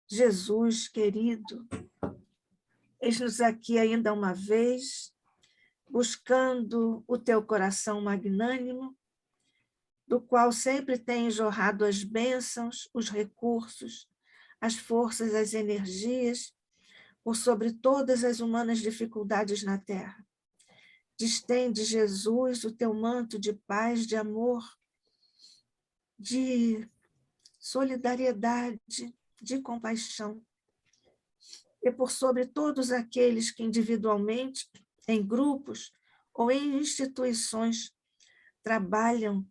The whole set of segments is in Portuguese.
Jesus querido, eis-nos aqui ainda uma vez, buscando o teu coração magnânimo, do qual sempre tens jorrado as bênçãos, os recursos, as forças, as energias, por sobre todas as humanas dificuldades na terra. Distende, Jesus, o teu manto de paz, de amor, de solidariedade, de compaixão. E por sobre todos aqueles que individualmente, em grupos ou em instituições, trabalham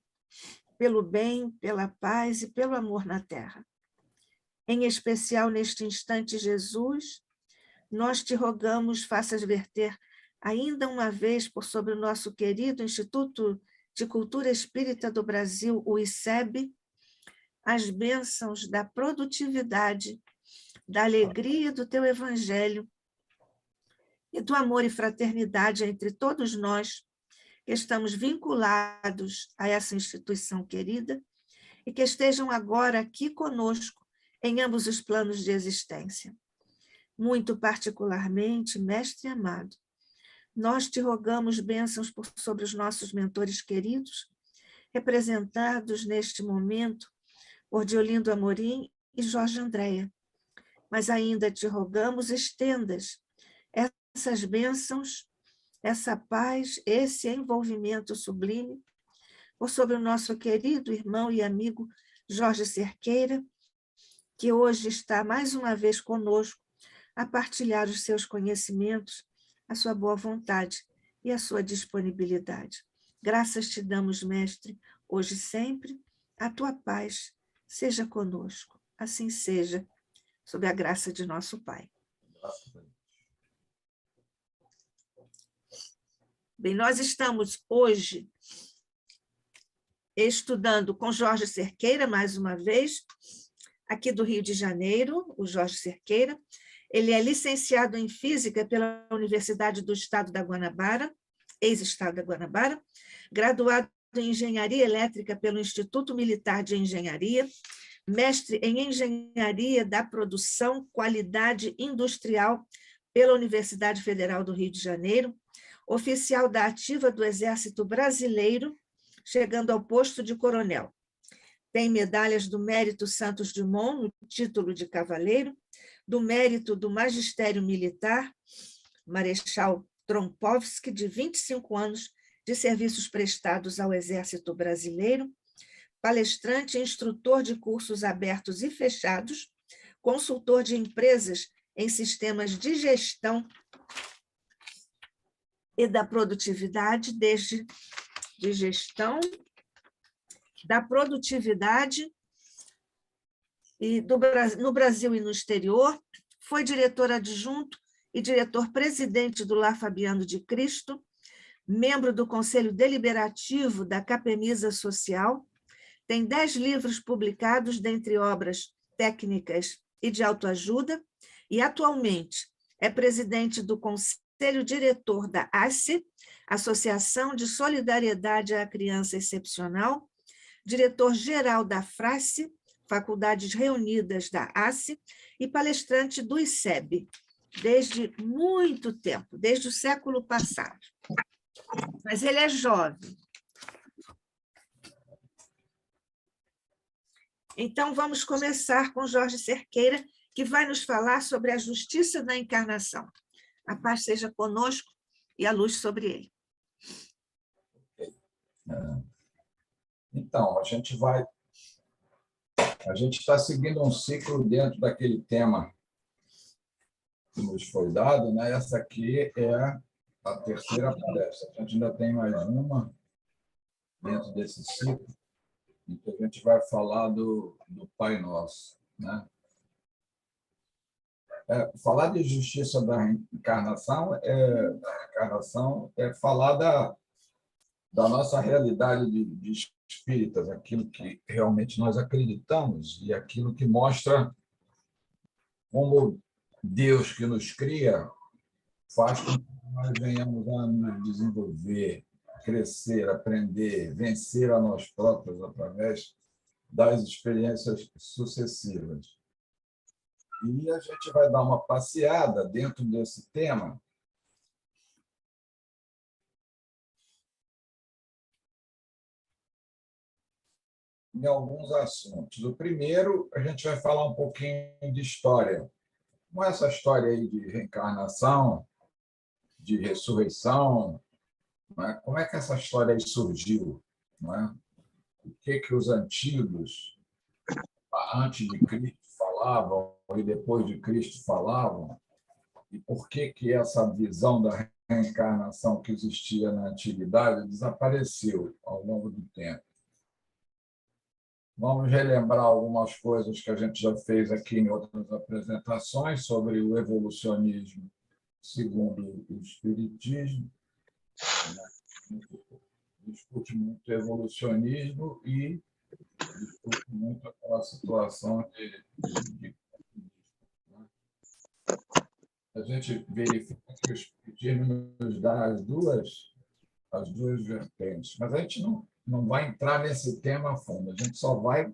pelo bem, pela paz e pelo amor na terra. Em especial, neste instante, Jesus, nós te rogamos, faças verter ainda uma vez por sobre o nosso querido Instituto de Cultura Espírita do Brasil, o ICEB, as bênçãos da produtividade, da alegria do teu evangelho e do amor e fraternidade entre todos nós que estamos vinculados a essa instituição querida e que estejam agora aqui conosco em ambos os planos de existência. Muito particularmente, Mestre amado, nós te rogamos bênçãos por sobre os nossos mentores queridos, representados neste momento por Diolindo Amorim e Jorge Andréa. Mas ainda te rogamos, estendas essas bênçãos, essa paz, esse envolvimento sublime, por sobre o nosso querido irmão e amigo Jorge Cerqueira, que hoje está mais uma vez conosco a partilhar os seus conhecimentos, a sua boa vontade e a sua disponibilidade. Graças te damos, Mestre, hoje e sempre, a tua paz seja conosco. Assim seja, sob a graça de nosso Pai. Bem, nós estamos hoje estudando com Jorge Cerqueira, mais uma vez, aqui do Rio de Janeiro, o Jorge Cerqueira. Ele é licenciado em Física pela Universidade do Estado da Guanabara, ex-Estado da Guanabara, graduado em Engenharia Elétrica pelo Instituto Militar de Engenharia, mestre em Engenharia da Produção, Qualidade Industrial pela Universidade Federal do Rio de Janeiro, oficial da ativa do Exército Brasileiro, chegando ao posto de coronel. Tem medalhas do Mérito Santos Dumont, no título de cavaleiro, do Mérito do Magistério Militar, Marechal Trompovski, de 25 anos de serviços prestados ao Exército Brasileiro, palestrante e instrutor de cursos abertos e fechados, consultor de empresas em sistemas de gestão e da produtividade, de gestão, da produtividade e no Brasil e no exterior, foi diretor adjunto e diretor-presidente do Lar Fabiano de Cristo, membro do Conselho Deliberativo da Capemisa Social, tem 10 livros publicados, dentre obras técnicas e de autoajuda, e atualmente é presidente do Conselho Diretor da ACE, Associação de Solidariedade à Criança Excepcional, diretor-geral da FRACE, Faculdades Reunidas da ACE, e palestrante do ICEB, desde muito tempo, desde o século passado. Mas ele é jovem. Então, vamos começar com Jorge Cerqueira, que vai nos falar sobre a justiça da encarnação. A paz seja conosco e a luz sobre ele. Então, a gente está seguindo um ciclo dentro daquele tema que nos foi dado, né? Essa aqui é a terceira palestra. A gente ainda tem mais uma dentro desse ciclo, em que a gente vai falar do Pai Nosso, né? Falar de justiça da encarnação é falar da nossa realidade de espíritas, aquilo que realmente nós acreditamos e aquilo que mostra como Deus que nos cria faz com que nós venhamos a nos desenvolver, crescer, aprender, vencer a nós próprios através das experiências sucessivas. E a gente vai dar uma passeada dentro desse tema em alguns assuntos. O primeiro, a gente vai falar um pouquinho de história. Como essa história aí de reencarnação, de ressurreição, não é? Como é que essa história aí surgiu? Não é? O que os antigos, antes de Cristo, falavam e depois de Cristo falavam? E por que essa visão da reencarnação que existia na antiguidade desapareceu ao longo do tempo? Vamos relembrar algumas coisas que a gente já fez aqui em outras apresentações sobre o evolucionismo segundo o Espiritismo. Discute muito evolucionismo e discute muito aquela situação de a gente verifica que o Espiritismo nos dá as duas vertentes, mas a gente não vai entrar nesse tema a fundo, a gente só vai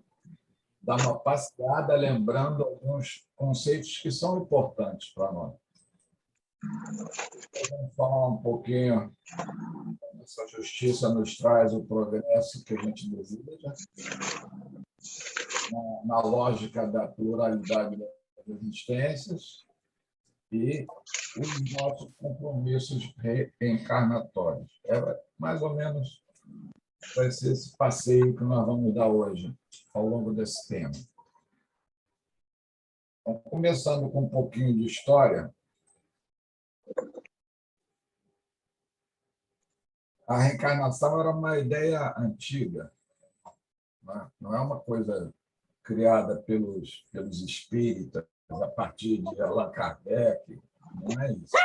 dar uma passeada lembrando alguns conceitos que são importantes para nós. Vamos falar um pouquinho. Essa justiça nos traz o progresso que a gente deseja, na lógica da pluralidade das existências e os nossos compromissos reencarnatórios. É mais ou menos vai ser esse passeio que nós vamos dar hoje, ao longo desse tema. Então, começando com um pouquinho de história, a reencarnação era uma ideia antiga, não é uma coisa criada pelos espíritas a partir de Allan Kardec, não é isso.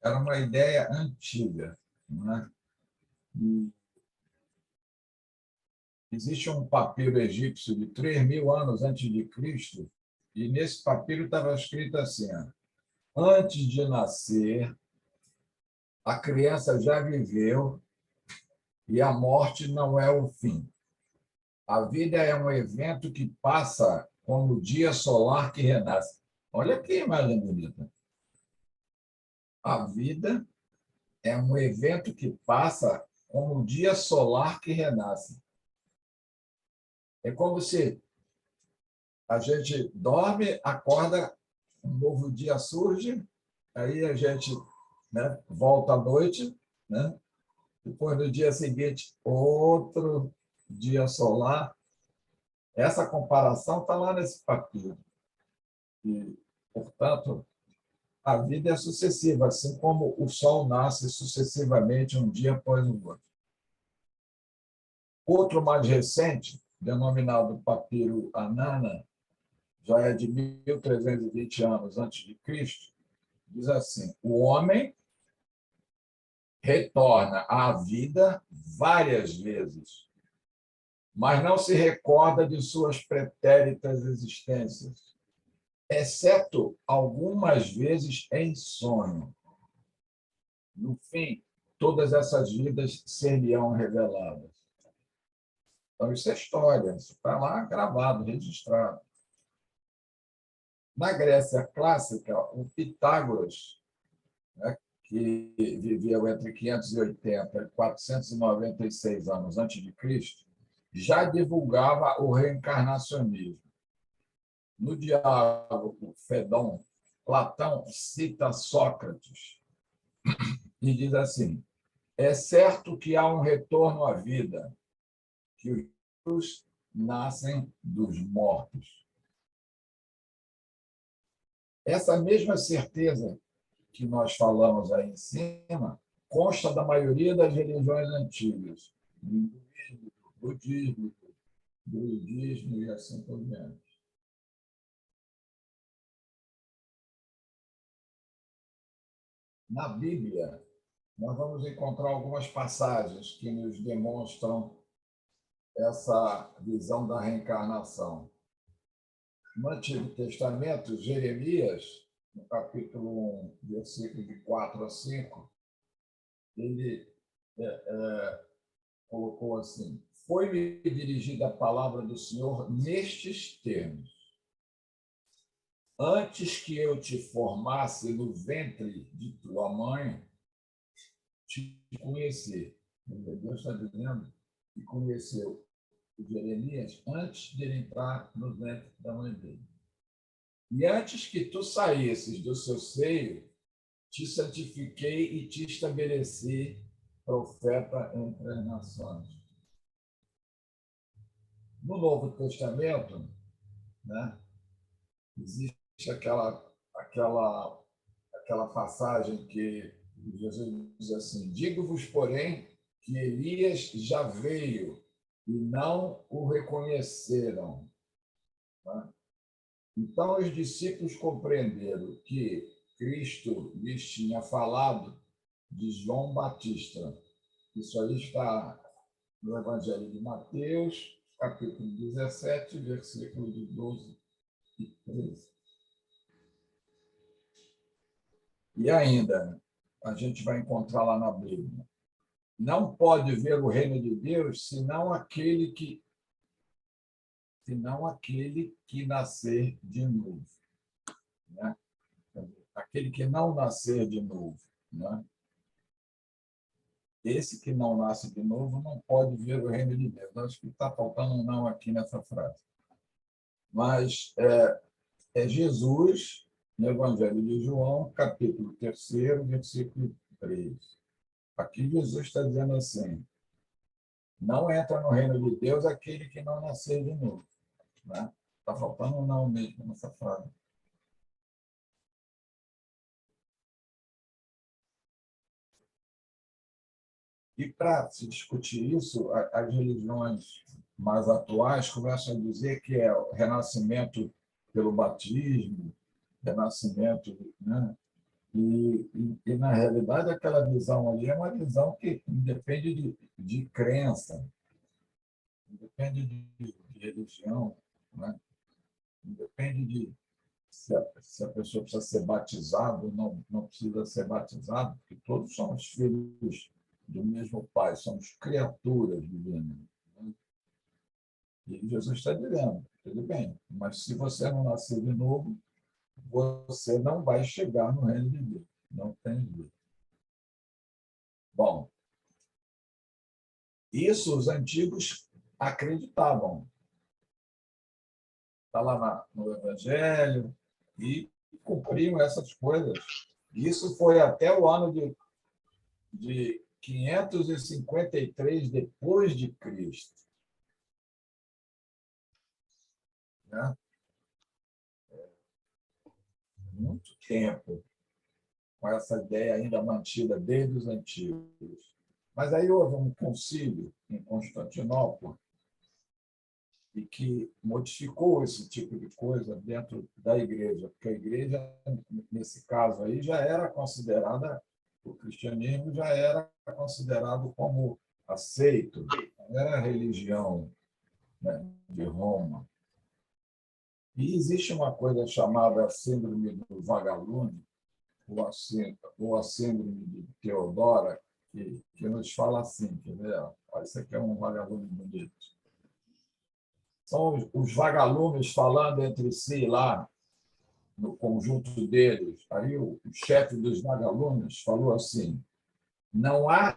Era uma ideia antiga. Não é? E existe um papiro egípcio de 3.000 anos antes de Cristo, e nesse papiro estava escrito assim: antes de nascer, a criança já viveu e a morte não é o fim. A vida é um evento que passa como o dia solar que renasce. Olha que imagem bonita. A vida é um evento que passa como o dia solar que renasce. É como se a gente dorme, acorda, um novo dia surge, aí a gente, né, volta à noite, né? Depois no dia seguinte, outro dia solar. Essa comparação está lá nesse papiro. E, portanto, a vida é sucessiva, assim como o Sol nasce sucessivamente um dia após o outro. Outro mais recente, denominado papiro Anana, já é de 1.320 anos antes de Cristo, diz assim: o homem retorna à vida várias vezes, mas não se recorda de suas pretéritas existências, exceto algumas vezes em sonho. No fim, todas essas vidas seriam reveladas. Então, isso é história, isso está lá gravado, registrado. Na Grécia clássica, o Pitágoras, né, que viveu entre 580 e 496 anos antes de Cristo, já divulgava o reencarnacionismo. No diálogo Fedon, Platão cita Sócrates e diz assim: é certo que há um retorno à vida, que os vivos nascem dos mortos. Essa mesma certeza que nós falamos aí em cima consta da maioria das religiões antigas, do hinduísmo, do budismo, do budismo e assim por diante. Na Bíblia, nós vamos encontrar algumas passagens que nos demonstram essa visão da reencarnação. No Antigo Testamento, Jeremias, no capítulo 1, versículo de 4 a 5, ele colocou assim: foi-me dirigida a palavra do Senhor nestes termos. Antes que eu te formasse no ventre de tua mãe, te conheci. Deus está dizendo que conheceu o Jeremias antes de ele entrar no ventre da mãe dele. E antes que tu saísses do seu seio, te santifiquei e te estabeleci profeta entre as nações. No Novo Testamento, né, existe aquela passagem que Jesus diz assim: digo-vos, porém, que Elias já veio e não o reconheceram. Né? Então, os discípulos compreenderam que Cristo lhes tinha falado de João Batista. Isso aí está no Evangelho de Mateus, capítulo 17, versículo de 12 e 13. E ainda, a gente vai encontrar lá na Bíblia, não pode ver o reino de Deus senão aquele que nascer de novo. Né? Aquele que não nascer de novo. Né? Esse que não nasce de novo não pode ver o reino de Deus. Acho que está faltando um não aqui nessa frase. Mas é Jesus, no Evangelho de João, capítulo 3, versículo 3. Aqui Jesus está dizendo assim: não entra no reino de Deus aquele que não nascer de novo. Né? Está faltando um não mesmo nessa frase. E para se discutir isso, as religiões mais atuais começam a dizer que é o renascimento pelo batismo, renascimento, né? Na realidade, aquela visão ali é uma visão que independe de crença, independe de religião, né? Independe de se a pessoa precisa ser batizada ou não precisa ser batizado, porque todos somos filhos do mesmo Pai, somos criaturas divinas. Né? E Jesus está dizendo, tudo bem, mas se você não nascer de novo, você não vai chegar no reino de Deus. Não tem jeito. Bom, isso os antigos acreditavam. Está lá no Evangelho e cumpriam essas coisas. Isso foi até o ano de 553 depois de Cristo. Né? Muito tempo com essa ideia ainda mantida desde os antigos. Mas aí houve um concílio em Constantinopla e que modificou esse tipo de coisa dentro da igreja, porque a igreja, nesse caso aí, já era considerada, o cristianismo já era considerado como aceito, não era a religião, né, de Roma. E existe uma coisa chamada síndrome do vagalume, ou a síndrome de Teodora, que nos fala assim, quer ver? Olha, isso aqui é um vagalume bonito. São os vagalumes falando entre si lá, no conjunto deles. Aí o chefe dos vagalumes falou assim: não há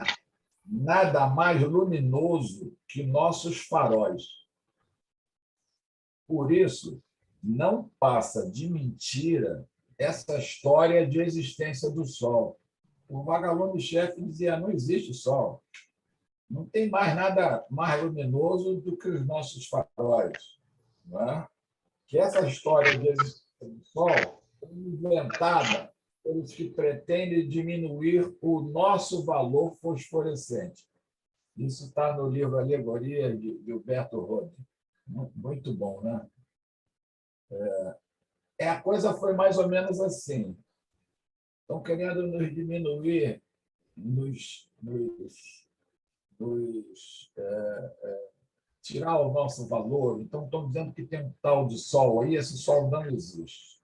nada mais luminoso que nossos faróis. Por isso, não passa de mentira essa história de existência do Sol. O vagalume-chefe dizia: não existe Sol. Não tem mais nada mais luminoso do que os nossos faróis. Não é? Que essa história de existência do Sol foi inventada pelos que pretendem diminuir o nosso valor fosforescente. Isso está no livro Alegoria de Gilberto Rode. Muito bom, né? A coisa foi mais ou menos assim. Estão querendo nos diminuir, tirar o nosso valor. Então, estão dizendo que tem um tal de sol aí, esse sol não existe.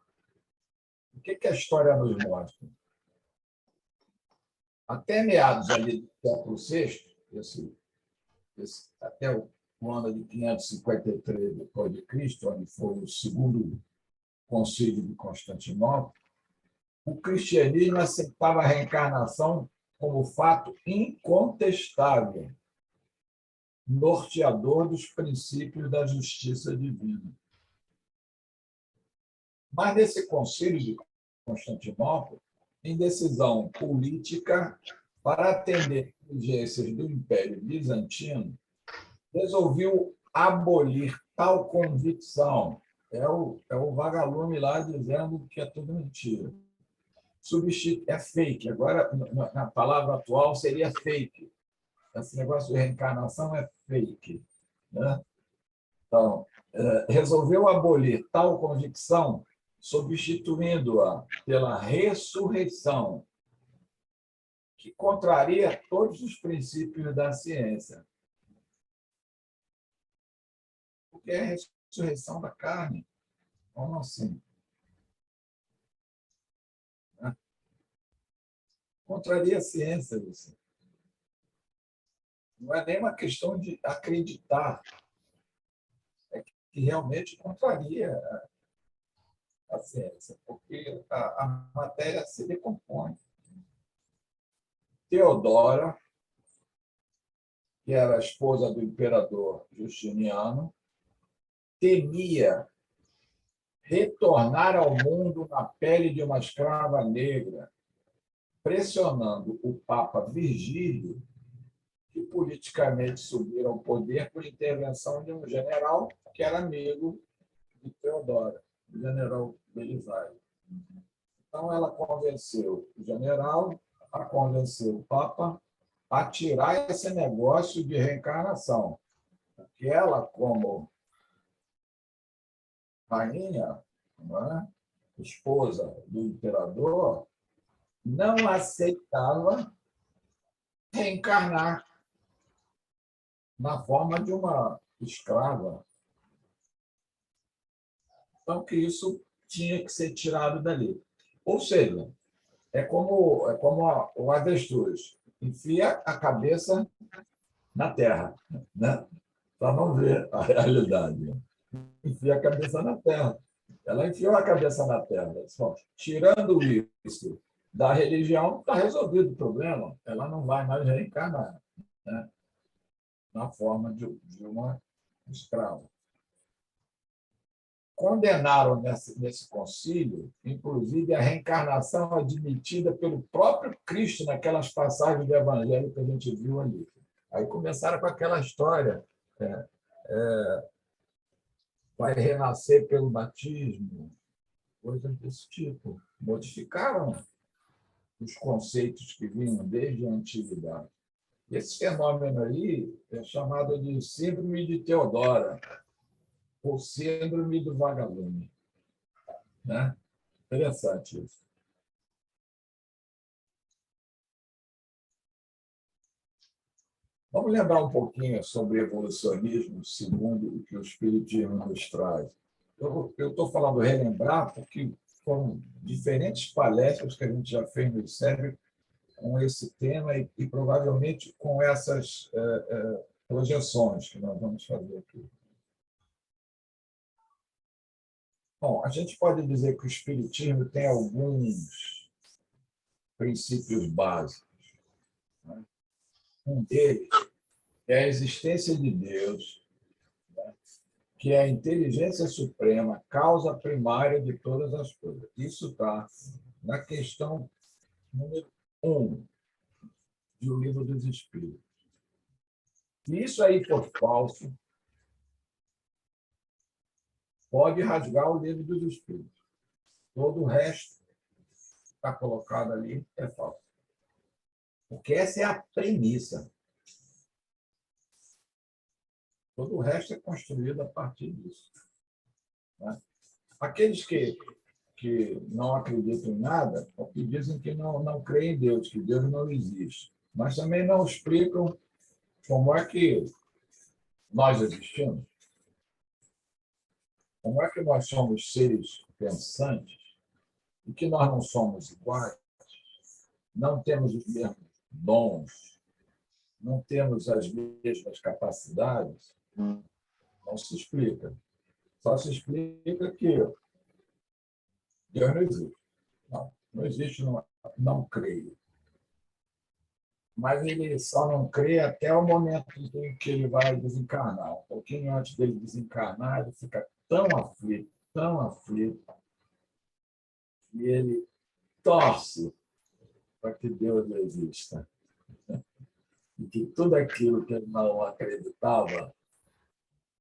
O que a história nos mostra? Até meados ali do século VI, até o ano de 553 depois de Cristo, onde foi o segundo Concílio de Constantinopla, o cristianismo aceitava a reencarnação como fato incontestável, norteador dos princípios da justiça divina. Mas nesse Concílio de Constantinopla, em decisão política para atender exigências do Império Bizantino, resolveu abolir tal convicção. É o vagalume lá dizendo que é tudo mentira. É fake. Agora, na palavra atual, seria fake. Esse negócio de reencarnação é fake. Né? Então, resolveu abolir tal convicção, substituindo-a pela ressurreição, que contraria todos os princípios da ciência. Porque é a ressurreição da carne. Como assim? Contraria a ciência, isso. Não é nem uma questão de acreditar, é que realmente contraria a ciência, porque a matéria se decompõe. Teodora, que era a esposa do imperador Justiniano, temia retornar ao mundo na pele de uma escrava negra, pressionando o Papa Virgílio, que politicamente subiu ao poder por intervenção de um general que era amigo de Teodora, o general Belisário. Então, ela convenceu o general a convencer o Papa a tirar esse negócio de reencarnação, porque ela, como rainha, né, esposa do imperador, não aceitava reencarnar na forma de uma escrava. Então, que isso tinha que ser tirado dali. Ou seja, é como o avestruz, enfia a cabeça na terra, né? Para não ver a realidade. Enfia a cabeça na terra. Ela enfiou a cabeça na terra. Só, tirando isso da religião, está resolvido o problema. Ela não vai mais reencarnar, né? Na forma de uma escrava. Condenaram nesse concílio, inclusive, a reencarnação admitida pelo próprio Cristo naquelas passagens do Evangelho que a gente viu ali. Aí começaram com aquela história, vai renascer pelo batismo, coisas desse tipo. Modificaram os conceitos que vinham desde a antiguidade. Esse fenômeno aí é chamado de síndrome de Teodora, ou síndrome do vagalume. Né? Interessante isso. Vamos lembrar um pouquinho sobre evolucionismo, segundo o que o Espiritismo nos traz. Eu estou falando relembrar porque foram diferentes palestras que a gente já fez no ICEB com esse tema e provavelmente com essas projeções que nós vamos fazer aqui. Bom, a gente pode dizer que o Espiritismo tem alguns princípios básicos. Né? Um deles é a existência de Deus, né? Que é a inteligência suprema, causa primária de todas as coisas. Isso está na questão número 1 do Livro dos Espíritos. Se isso aí for falso, pode rasgar o Livro dos Espíritos. Todo o resto está colocado ali é falso. Porque essa é a premissa. Todo o resto é construído a partir disso. Né? Aqueles que não acreditam em nada, ou que dizem que não creem em Deus, que Deus não existe, mas também não explicam como é que nós existimos, como é que nós somos seres pensantes e que nós não somos iguais, não temos os mesmos dons, não temos as mesmas capacidades. Não se explica. Só se explica que Deus não existe. Não, não existe, não, não creio. Mas ele só não crê até o momento em que ele vai desencarnar. Um pouquinho antes dele desencarnar, ele fica tão aflito, e ele torce para que Deus exista. E que tudo aquilo que ele não acreditava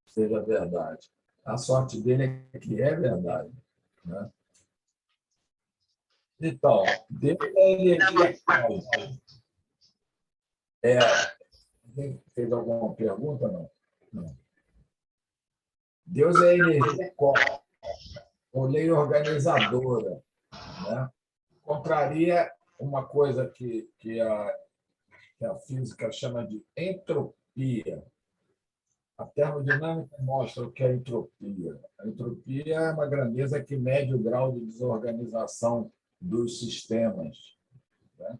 seja verdade. A sorte dele é que é verdade. Né? Então, Deus é energia cósmica. Fez alguma pergunta? Não. Não. Deus é energia cósmica, ou lei organizadora. Né? Contraria uma coisa que a física chama de entropia. A termodinâmica mostra o que é entropia. A entropia é uma grandeza que mede o grau de desorganização dos sistemas, né?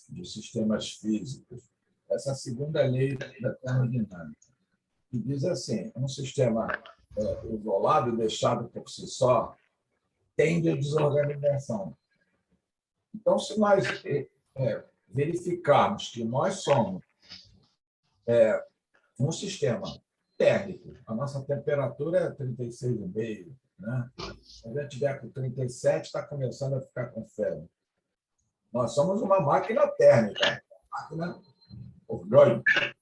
Dos sistemas físicos. Essa é a segunda lei da termodinâmica, que diz assim: um sistema isolado, deixado por si só, tende à desorganização. Então, se nós verificarmos que nós somos um sistema térmico, a nossa temperatura é 36,5, né? Se a gente tiver com 37, está começando a ficar com febre. Nós somos uma máquina térmica, máquina orgânica.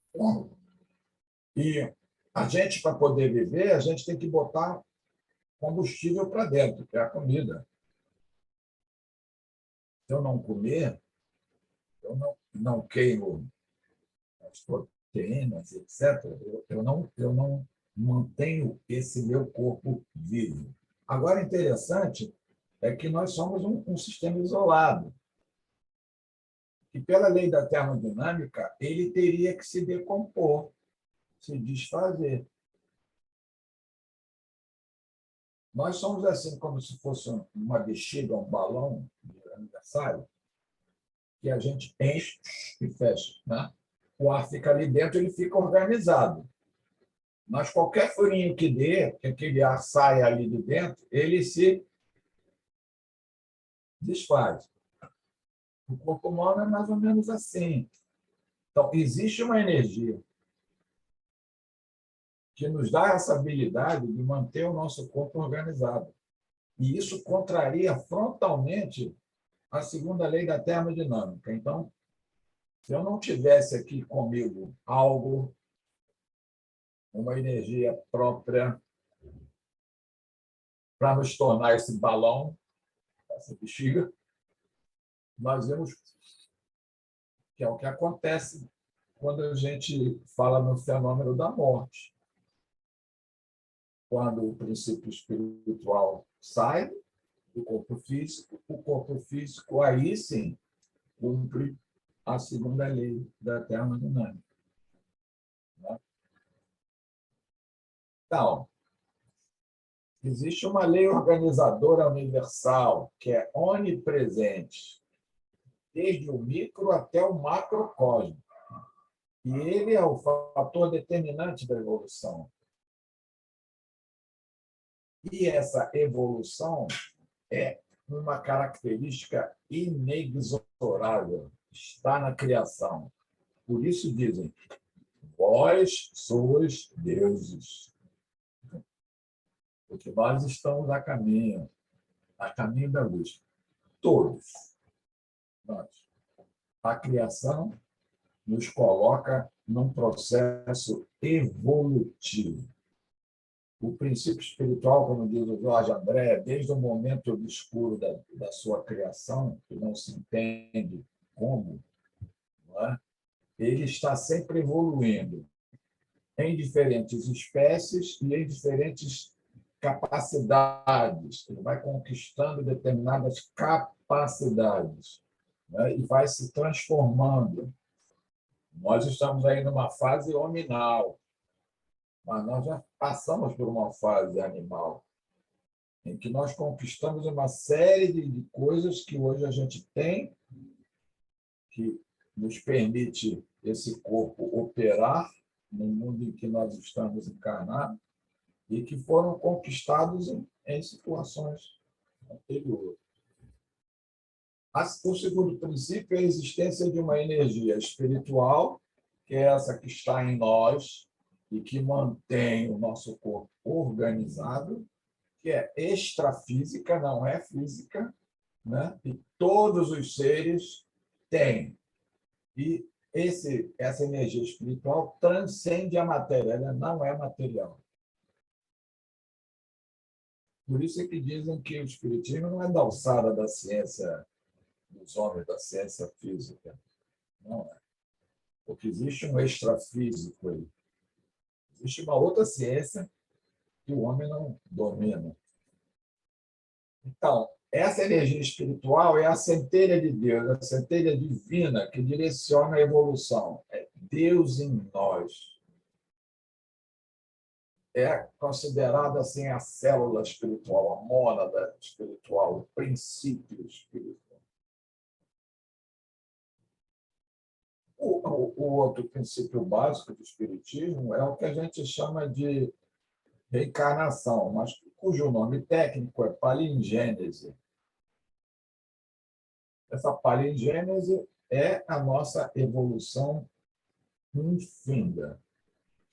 E a gente, para poder viver, a gente tem que botar combustível para dentro, que é a comida. Se eu não comer, eu não queimo as proteínas, etc., eu não mantenho esse meu corpo vivo. Agora, interessante é que nós somos um sistema isolado, e pela lei da termodinâmica, ele teria que se decompor, se desfazer. Nós somos assim como se fosse uma bexiga, um balão de aniversário, que a gente enche e fecha, né? O ar fica ali dentro, ele fica organizado. Mas qualquer furinho que dê, que aquele ar saia ali de dentro, ele se desfaz. O corpo humano é mais ou menos assim. Então, existe uma energia que nos dá essa habilidade de manter o nosso corpo organizado. E isso contraria frontalmente a segunda lei da termodinâmica. Então, se eu não tivesse aqui comigo algo, uma energia própria para nos tornar esse balão, essa bexiga, nós vemos que é o que acontece quando a gente fala no fenômeno da morte. Quando o princípio espiritual sai do corpo físico, o corpo físico aí sim cumpre a segunda lei da termodinâmica. Então, existe uma lei organizadora universal que é onipresente, desde o micro até o macrocosmo. E ele é o fator determinante da evolução. E essa evolução é uma característica inexorável, está na criação. Por isso dizem: vós sois deuses. Porque nós estamos a caminho da luz. Todos nós. A criação nos coloca num processo evolutivo. O princípio espiritual, como diz o Jorge André, desde o momento obscuro da sua criação, que não se entende como, não é? Ele está sempre evoluindo em diferentes espécies e em diferentes capacidades. Ele vai conquistando determinadas capacidades, né? E vai se transformando. Nós estamos aí numa fase hominal, mas nós já passamos por uma fase animal, em que nós conquistamos uma série de coisas que hoje a gente tem, que nos permite esse corpo operar no mundo em que nós estamos encarnados, e que foram conquistados em situações anterior. O segundo princípio é a existência de uma energia espiritual, que é essa que está em nós e que mantém o nosso corpo organizado, que é extrafísica, não é física, né? E todos os seres têm. E essa energia espiritual transcende a matéria, ela não é material. Por isso é que dizem que o espiritismo não é da alçada da ciência dos homens, da ciência física. Não é. Porque existe um extrafísico aí. Existe uma outra ciência que o homem não domina. Então, essa energia espiritual é a centelha de Deus, a centelha divina que direciona a evolução. É Deus em nós. É considerada assim a célula espiritual, a mônada espiritual, o princípio espiritual. O outro princípio básico do espiritismo é o que a gente chama de reencarnação, mas cujo nome técnico é palingênese. Essa palingênese é a nossa evolução infinda.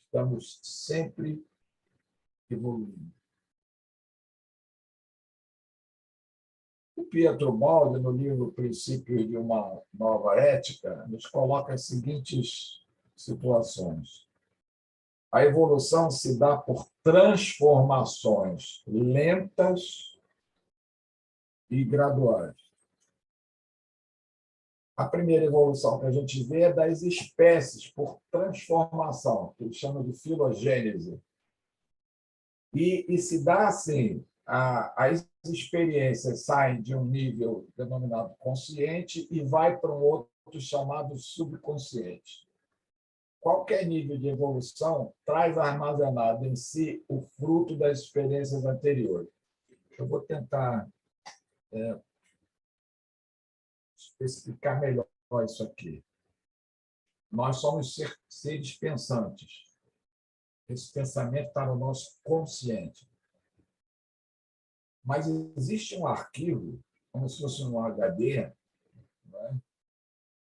Estamos sempre evoluindo. O Pietro Baldi, no livro Princípios de uma Nova Ética, nos coloca as seguintes situações. A evolução se dá por transformações lentas e graduais. A primeira evolução que a gente vê é das espécies, por transformação, que ele chama de filogênese. E se dá assim, as experiências saem de um nível denominado consciente e vai para um outro chamado subconsciente. Qualquer nível de evolução traz armazenado em si o fruto das experiências anteriores. Eu vou tentar especificar melhor isso aqui. Nós somos seres pensantes. Esse pensamento está no nosso consciente. Mas existe um arquivo, como se fosse um HD, né,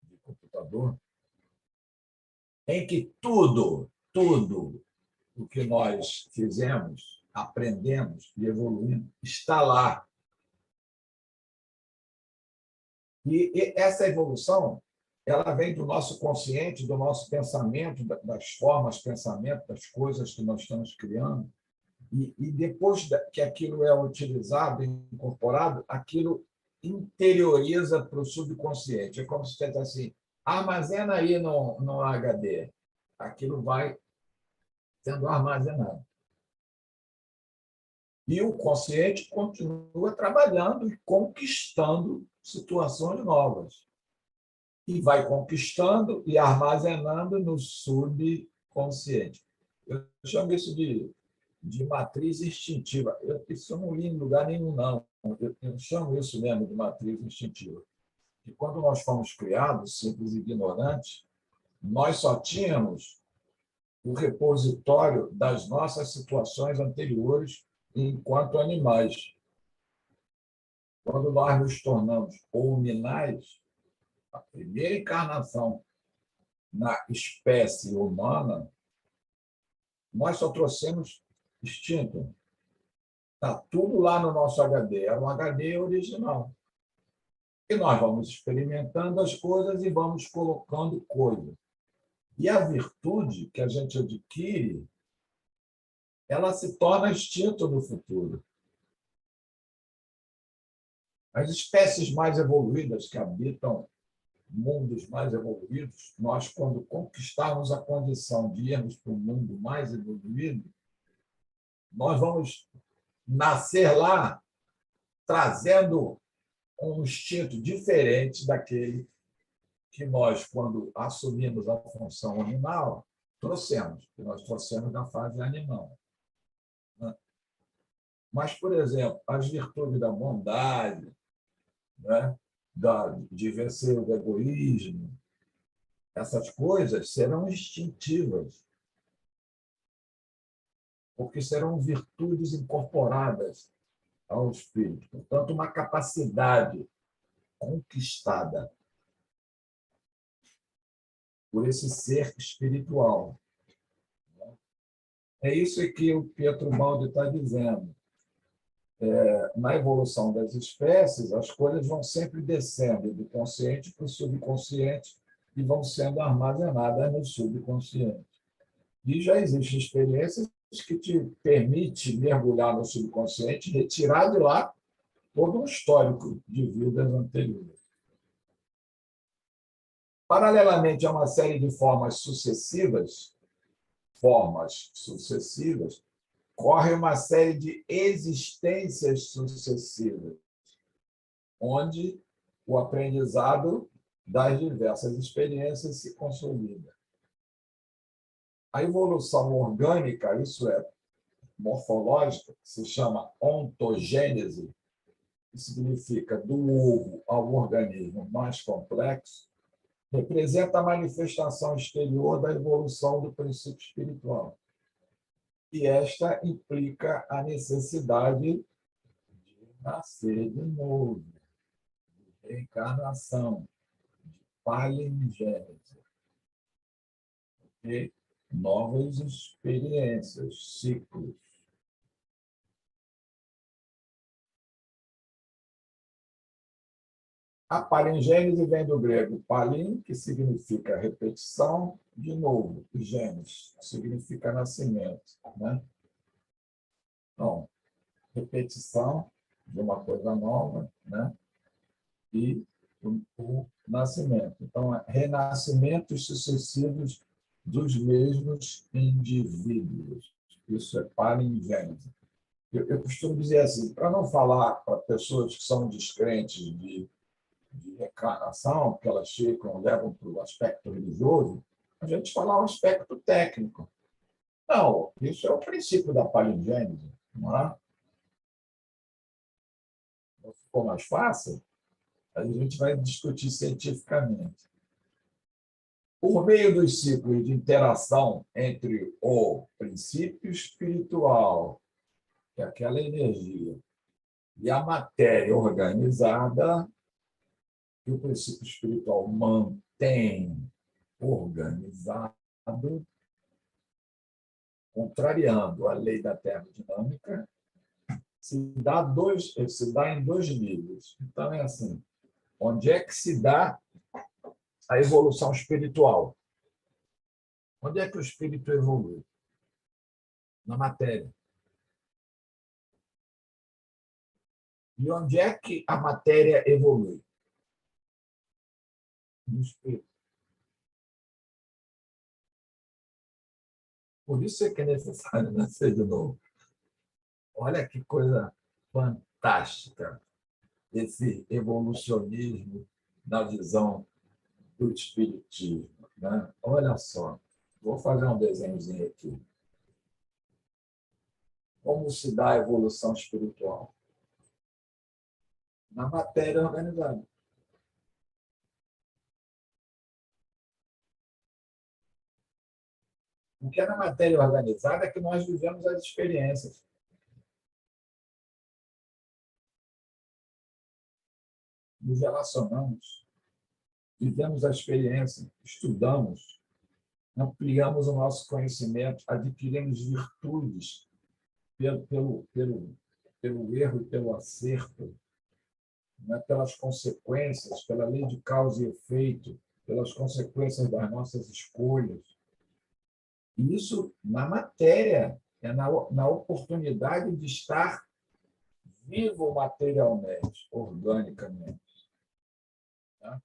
de computador, em que tudo o que nós fizemos, aprendemos e evoluímos está lá. E essa evolução, ela vem do nosso consciente, do nosso pensamento, das formas, pensamento, das coisas que nós estamos criando. E depois que aquilo é utilizado, incorporado, aquilo interioriza para o subconsciente. É como se fosse assim, armazena aí no HD. Aquilo vai sendo armazenado. E o consciente continua trabalhando e conquistando situações novas. E vai conquistando e armazenando no subconsciente. Eu chamo isso de matriz instintiva. Isso eu não li em lugar nenhum, não. Eu chamo isso mesmo de matriz instintiva. E quando nós fomos criados, simples e ignorantes, nós só tínhamos o repositório das nossas situações anteriores enquanto animais. Quando nós nos tornamos hominais, a primeira encarnação na espécie humana, nós só trouxemos instinto. Está tudo lá no nosso HD. Era um HD original. E nós vamos experimentando as coisas e vamos colocando coisas. E a virtude que a gente adquire, ela se torna instinto no futuro. As espécies mais evoluídas que habitam mundos mais evoluídos, nós, quando conquistarmos a condição de irmos para um mundo mais evoluído, nós vamos nascer lá trazendo um instinto diferente daquele que nós, quando assumimos a função animal, trouxemos, que nós trouxemos da fase animal. Mas, por exemplo, as virtudes da bondade, né? De vencer o egoísmo, essas coisas serão instintivas, porque serão virtudes incorporadas ao espírito. Portanto, uma capacidade conquistada por esse ser espiritual. É isso que o Pietro Baldi está dizendo. Na evolução das espécies, as coisas vão sempre descendo do consciente para o subconsciente e vão sendo armazenadas no subconsciente. E já existem experiências que te permitem mergulhar no subconsciente, retirar de lá todo um histórico de vidas anteriores. Paralelamente a uma série de formas sucessivas, corre uma série de existências sucessivas, onde o aprendizado das diversas experiências se consolida. A evolução orgânica, isso é, morfológica, que se chama ontogênese, que significa do ovo ao organismo mais complexo, representa a manifestação exterior da evolução do princípio espiritual. E esta implica a necessidade de nascer de novo, de reencarnação, de palingênese, de novas experiências, ciclos. A palingênese vem do grego palin, que significa repetição, de novo, e gênesis, que significa nascimento. Né? Então, repetição de uma coisa nova, né? E o nascimento. Então, renascimentos sucessivos dos mesmos indivíduos. Isso é palingênese. Eu costumo dizer assim, para não falar para pessoas que são descrentes de reencarnação, que elas levam para o aspecto religioso, a gente falar o aspecto técnico. Não, isso é o princípio da palingênese, não é? Ficou mais fácil? A gente vai discutir cientificamente. Por meio dos ciclos de interação entre o princípio espiritual, que é aquela energia, e a matéria organizada, que o princípio espiritual mantém organizado, contrariando a lei da termodinâmica, se dá em dois níveis. Então, é assim, onde é que se dá a evolução espiritual? Onde é que o espírito evolui? Na matéria. E onde é que a matéria evolui? No espírito. Por isso é que é necessário nascer de novo. Olha que coisa fantástica esse evolucionismo na visão do espiritismo. Né? Olha só, vou fazer um desenhozinho aqui. Como se dá a evolução espiritual? Na matéria organizada. O que é na matéria organizada é que nós vivemos as experiências. Nos relacionamos, vivemos a experiência, estudamos, ampliamos o nosso conhecimento, adquirimos virtudes pelo erro e pelo acerto, né? Pelas consequências, pela lei de causa e efeito, pelas consequências das nossas escolhas. E isso na matéria, é na oportunidade de estar vivo materialmente, organicamente. Né?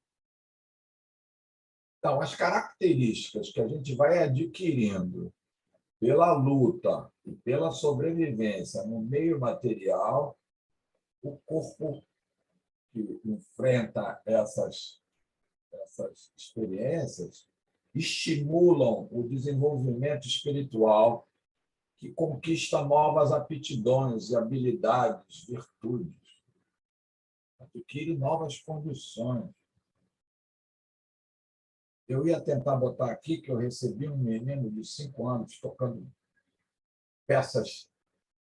Então, as características que a gente vai adquirindo pela luta e pela sobrevivência no meio material, o corpo que enfrenta essas experiências estimulam o desenvolvimento espiritual, que conquista novas aptidões e habilidades, virtudes, adquire novas condições. Eu ia tentar botar aqui que eu recebi um menino de 5 anos tocando peças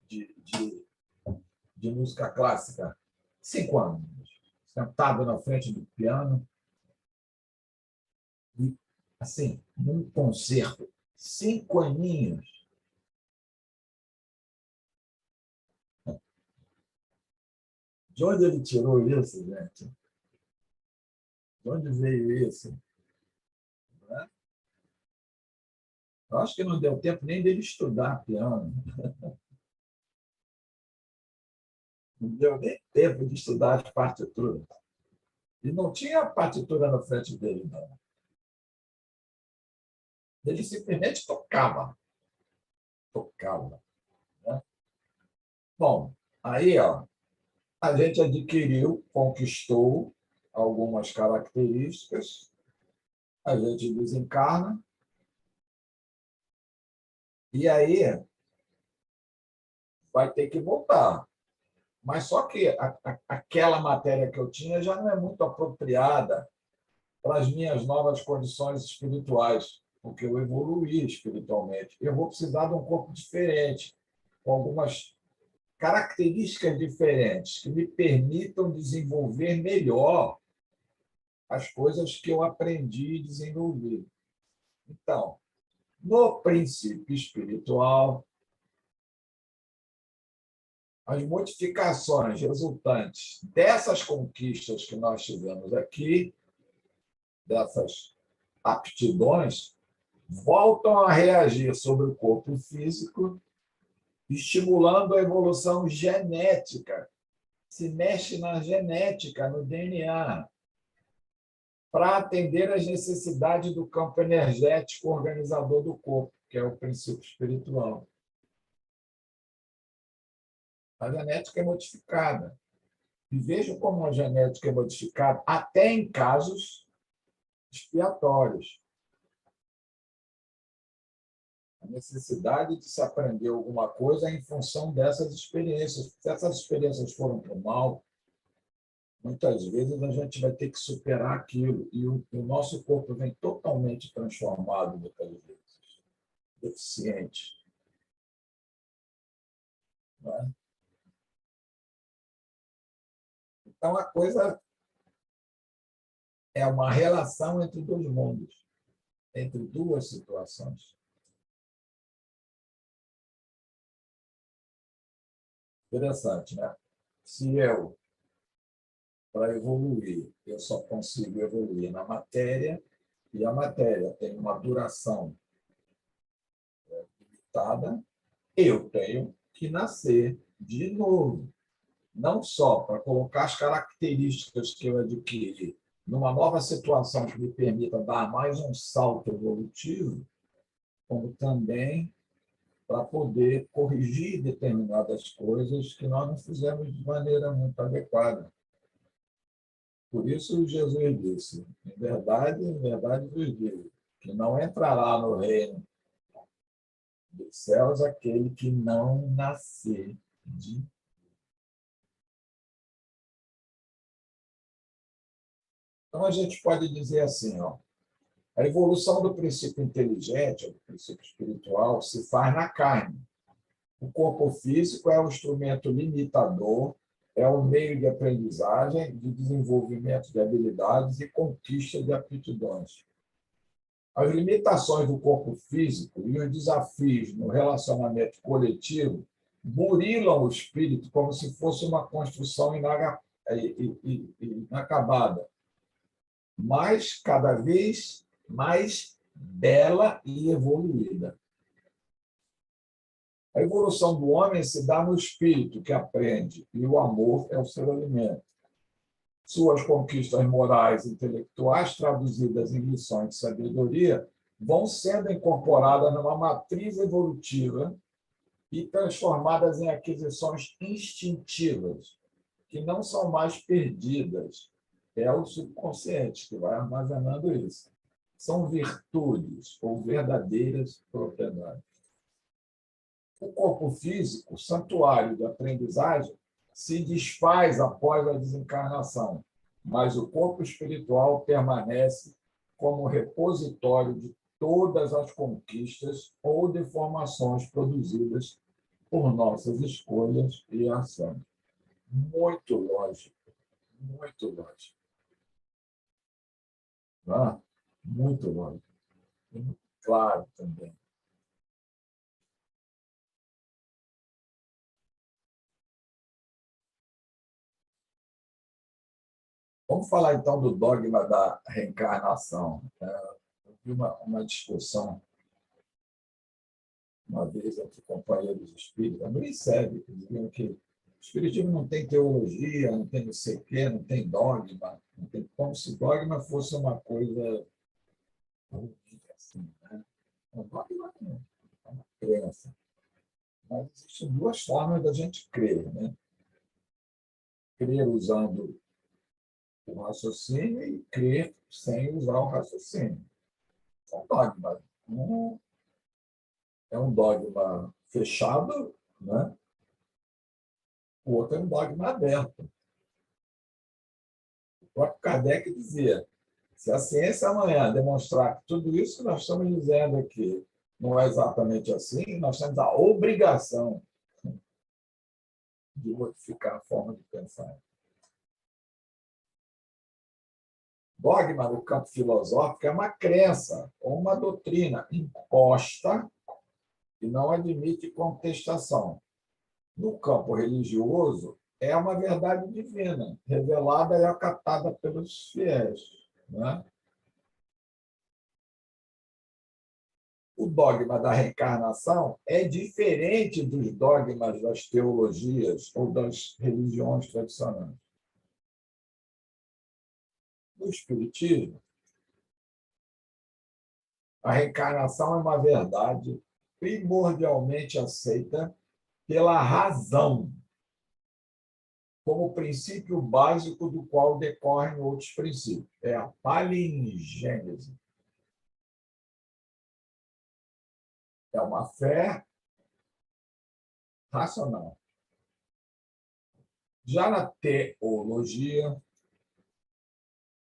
de de música clássica, 5 anos, sentado na frente do piano, e, assim, num concerto, 5 aninhos. De onde ele tirou isso, gente? De onde veio isso? Né? Eu acho que não deu tempo nem dele estudar piano. Não deu nem tempo de estudar as partituras. E não tinha partitura na frente dele, não. Ele simplesmente tocava. Tocava. Né? Bom, aí ó, a gente adquiriu, conquistou algumas características, a gente desencarna, e aí vai ter que voltar. Mas só que aquela matéria que eu tinha já não é muito apropriada para as minhas novas condições espirituais, porque eu evoluí espiritualmente. Eu vou precisar de um corpo diferente, com algumas características diferentes, que me permitam desenvolver melhor as coisas que eu aprendi e desenvolvi. Então, no princípio espiritual, as modificações resultantes dessas conquistas que nós tivemos aqui, dessas aptidões, voltam a reagir sobre o corpo físico, estimulando a evolução genética. Se mexe na genética, no DNA, para atender às necessidades do campo energético organizador do corpo, que é o princípio espiritual. A genética é modificada. E vejo como a genética é modificada até em casos expiatórios. A necessidade de se aprender alguma coisa em função dessas experiências. Se essas experiências foram para o mal, muitas vezes a gente vai ter que superar aquilo. E o nosso corpo vem totalmente transformado muitas vezes, deficiente. Não é? Então, a coisa é uma relação entre dois mundos, entre duas situações. Interessante, né? Se eu, para evoluir, eu só consigo evoluir na matéria, e a matéria tem uma duração limitada, eu tenho que nascer de novo. Não só para colocar as características que eu adquiri numa nova situação que me permita dar mais um salto evolutivo, como também para poder corrigir determinadas coisas que nós não fizemos de maneira muito adequada. Por isso, Jesus disse, em verdade vos digo, que não entrará no reino dos céus aquele que não nascer de. Então, a gente pode dizer assim, ó, a evolução do princípio inteligente, do princípio espiritual, se faz na carne. O corpo físico é o instrumento limitador, é o meio de aprendizagem, de desenvolvimento de habilidades e conquista de aptidões. As limitações do corpo físico e os desafios no relacionamento coletivo burilam o espírito como se fosse uma construção inacabada, mas cada vez mais bela e evoluída. A evolução do homem se dá no espírito que aprende, e o amor é o seu alimento. Suas conquistas morais e intelectuais, traduzidas em lições de sabedoria, vão sendo incorporadas numa matriz evolutiva e transformadas em aquisições instintivas, que não são mais perdidas. É o subconsciente que vai armazenando isso. São virtudes ou verdadeiras propriedades. O corpo físico, santuário de aprendizagem, se desfaz após a desencarnação, mas o corpo espiritual permanece como repositório de todas as conquistas ou deformações produzidas por nossas escolhas e ações. muito lógico, muito lógico. Né? Muito lógico. E muito claro também. Vamos falar, então, do dogma da reencarnação. Eu vi uma discussão, uma vez, entre companheiros espíritas, no ICEB, que diziam que o espiritismo não tem teologia, não tem não sei o quê, não tem dogma, não tem, como se dogma fosse uma coisa ruim, assim, né? O dogma é uma crença. Mas existem duas formas da gente crer, né? Crer usando o raciocínio e crer sem usar o raciocínio. São dogmas. Um é um dogma fechado, né? O outro é um dogma aberto. O próprio Kardec dizia: se a ciência amanhã demonstrar que tudo isso que nós estamos dizendo aqui não é exatamente assim, nós temos a obrigação de modificar a forma de pensar. Dogma, no campo filosófico, é uma crença ou uma doutrina imposta e não admite contestação. No campo religioso, é uma verdade divina, revelada e acatada pelos fiéis. Né? O dogma da reencarnação é diferente dos dogmas das teologias ou das religiões tradicionais. No Espiritismo, a reencarnação é uma verdade primordialmente aceita pela razão, como princípio básico do qual decorrem outros princípios. É a palingênese. É uma fé racional. Já na teologia,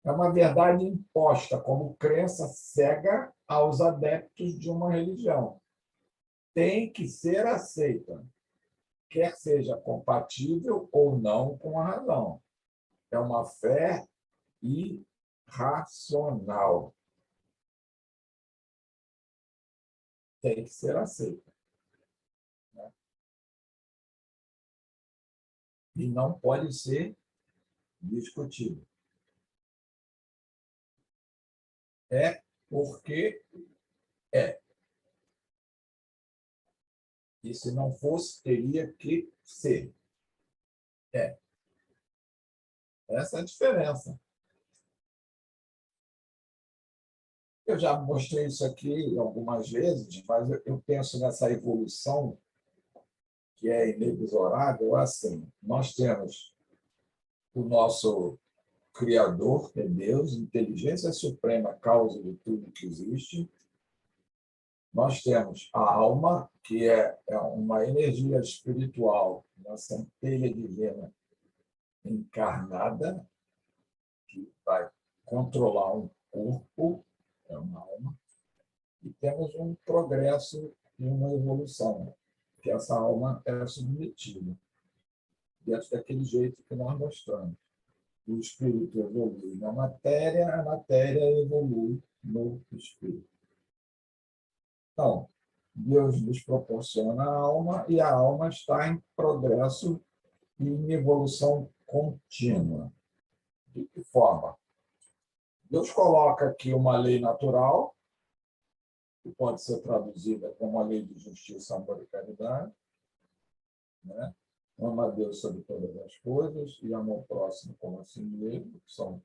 é uma verdade imposta como crença cega aos adeptos de uma religião. Tem que ser aceita, quer seja compatível ou não com a razão. É uma fé irracional. Tem que ser aceita. Né? E não pode ser discutida. É porque é. E se não fosse, teria que ser. É. Essa é a diferença. Eu já mostrei isso aqui algumas vezes, mas eu penso nessa evolução que é inexorável. Assim, nós temos o nosso Criador, que é Deus, inteligência suprema, causa de tudo que existe. Nós temos a alma, que é uma energia espiritual, uma centelha divina encarnada, que vai controlar um corpo, é uma alma, e temos um progresso e uma evolução, que essa alma é submetida, dentro daquele jeito que nós mostramos. O espírito evolui na matéria, a matéria evolui no espírito. Então, Deus nos proporciona a alma e a alma está em progresso e em evolução contínua. De que forma? Deus coloca aqui uma lei natural, que pode ser traduzida como a lei de justiça, amor e caridade, né? Ama a Deus sobre todas as coisas e ama o próximo como a si mesmo, que são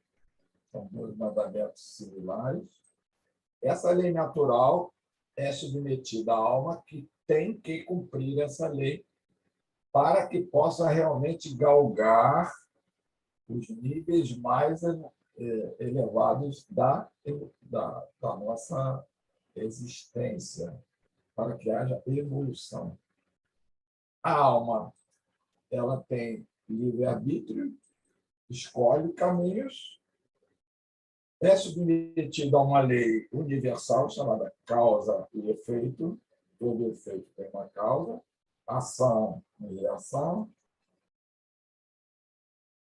dois mandamentos similares. Essa lei natural é submetida à alma, que tem que cumprir essa lei para que possa realmente galgar os níveis mais elevados da nossa existência, para que haja evolução. A alma, ela tem livre-arbítrio, escolhe caminhos, é submetida a uma lei universal chamada causa e efeito. Todo efeito tem uma causa, ação e reação.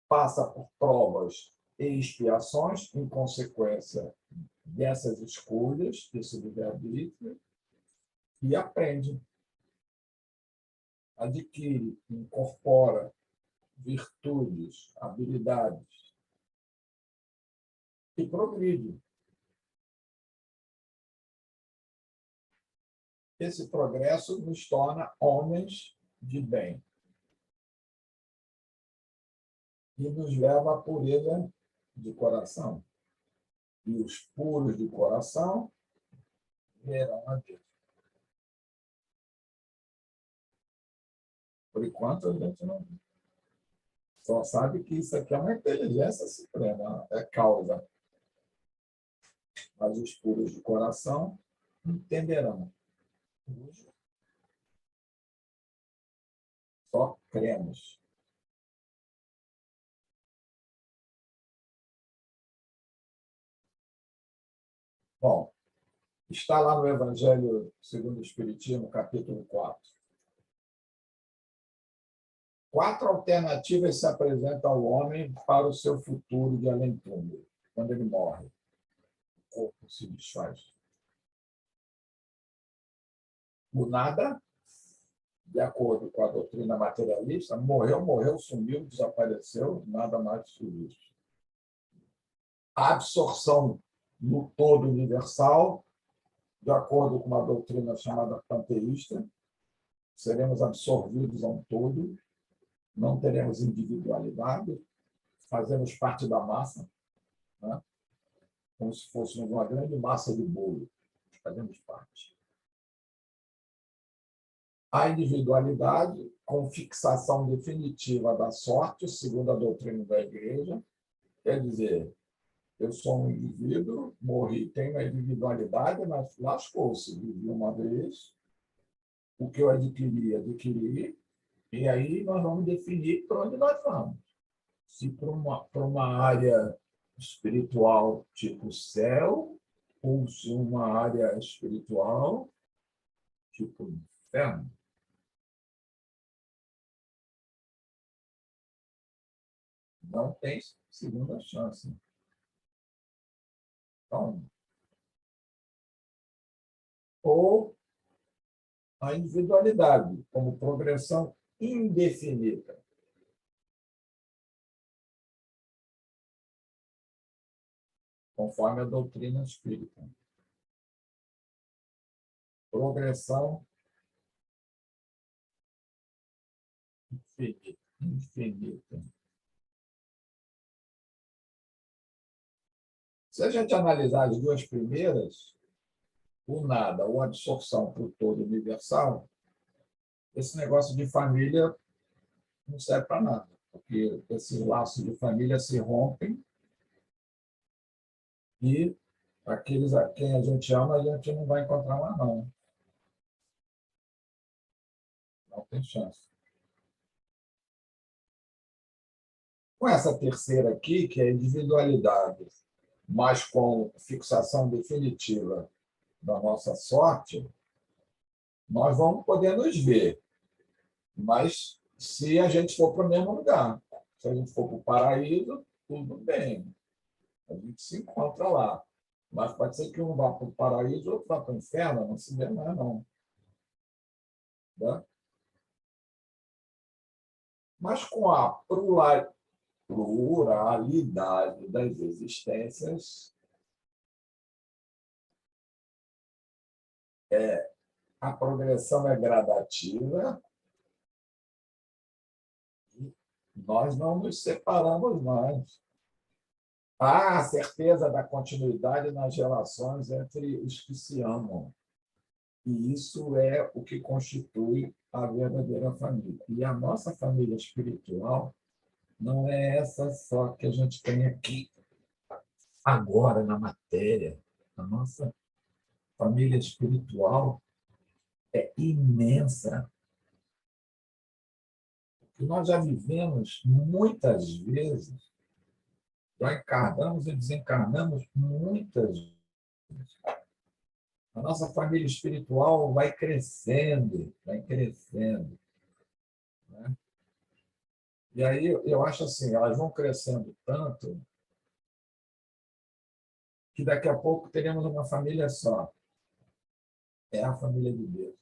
passa por provas e expiações em consequência dessas escolhas, desse livre-arbítrio, e aprende, adquire, incorpora virtudes, habilidades e progride. Esse progresso nos torna homens de bem e nos leva à pureza de coração. E os puros de coração verão a Deus. Por enquanto, a gente não só sabe que isso aqui é uma inteligência suprema, é causa. Mas os puros de coração entenderão. Só cremos. Bom, está lá no Evangelho segundo o Espiritismo, capítulo 4. 4 alternativas se apresentam ao homem para o seu futuro de além-túmulo, quando ele morre. O corpo se desfaz. O nada, de acordo com a doutrina materialista, morreu, sumiu, desapareceu, nada mais se visto. A absorção no todo universal, de acordo com uma doutrina chamada panteísta, seremos absorvidos a um todo, não teremos individualidade, fazemos parte da massa, né? Como se fôssemos uma grande massa de bolo, fazemos parte. A individualidade, com fixação definitiva da sorte, segundo a doutrina da Igreja, quer dizer, eu sou um indivíduo, morri, tenho a individualidade, mas lascou-se, vivi uma vez, o que eu adquiri, e aí nós vamos definir para onde nós vamos. Se para uma área espiritual tipo céu, ou se uma área espiritual tipo inferno. Não tem segunda chance. Então, ou a individualidade como progressão indefinida. Conforme a doutrina espírita. Progressão infinita. Se a gente analisar as duas primeiras, o nada ou a absorção para o todo universal, esse negócio de família não serve para nada, porque esses laços de família se rompem e aqueles a quem a gente ama, a gente não vai encontrar mais, não. Não tem chance. Com essa terceira aqui, que é a individualidade, mas com fixação definitiva da nossa sorte, nós vamos poder nos ver, mas se a gente for para o mesmo lugar. Se a gente for para o paraíso, tudo bem. A gente se encontra lá. Mas pode ser que um vá para o paraíso, outro vá para o inferno, não se vê mais, não. Tá? Mas com a pluralidade das existências, a progressão é gradativa e nós não nos separamos mais. Há a certeza da continuidade nas relações entre os que se amam. E isso é o que constitui a verdadeira família. E a nossa família espiritual não é essa só que a gente tem aqui, agora, na matéria. A nossa família espiritual é imensa. E nós já vivemos muitas vezes, já encarnamos e desencarnamos muitas vezes. A nossa família espiritual vai crescendo, vai crescendo. Né? E aí eu acho assim, elas vão crescendo tanto que daqui a pouco teremos uma família só. É a família de Deus,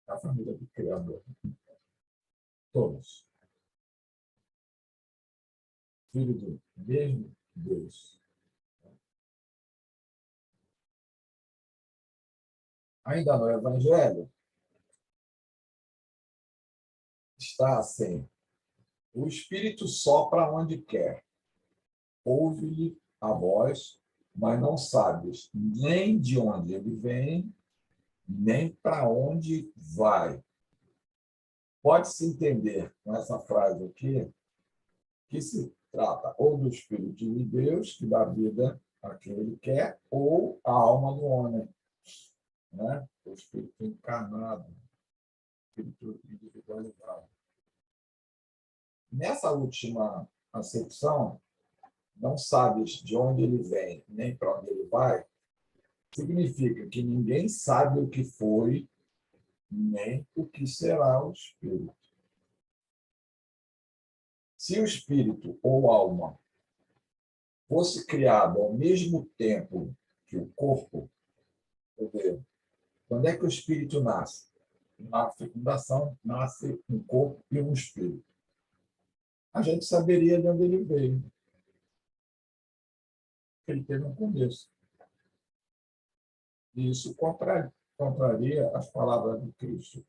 é a família do Criador. Todos. Filho do mesmo Deus. Ainda no Evangelho, está assim: o Espírito sopra onde quer, ouve-lhe a voz, mas não sabes nem de onde ele vem, nem para onde vai. Pode-se entender com essa frase aqui que se trata ou do Espírito de Deus, que dá vida a quem ele quer, ou a alma do homem, né? O Espírito encarnado, o Espírito individualizado. Nessa última acepção, não sabes de onde ele vem, nem para onde ele vai, significa que ninguém sabe o que foi, nem o que será o Espírito. Se o Espírito ou alma fosse criado ao mesmo tempo que o corpo, quer dizer, quando é que o Espírito nasce? Na fecundação, nasce um corpo e um Espírito. A gente saberia de onde ele veio. Ele teve um começo. E isso contraria as palavras de Cristo.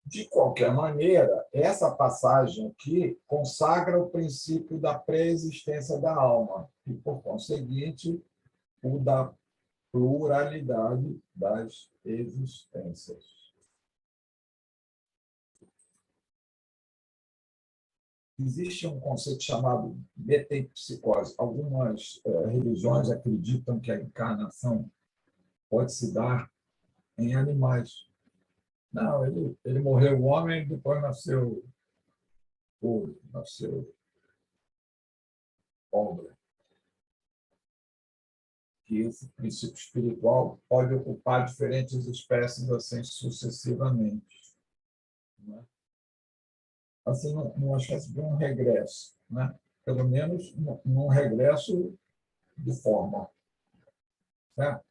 De qualquer maneira, essa passagem aqui consagra o princípio da pré-existência da alma e, por conseguinte, o da pluralidade das existências. Existe um conceito chamado metempsicose. Algumas religiões acreditam que a encarnação pode se dar em animais. Não, ele morreu homem e depois nasceu ouro, nasceu homem. Que esse princípio espiritual pode ocupar diferentes espécies assim sucessivamente, né? Assim, numa espécie de um regresso, né? Pelo menos num regresso de forma, né?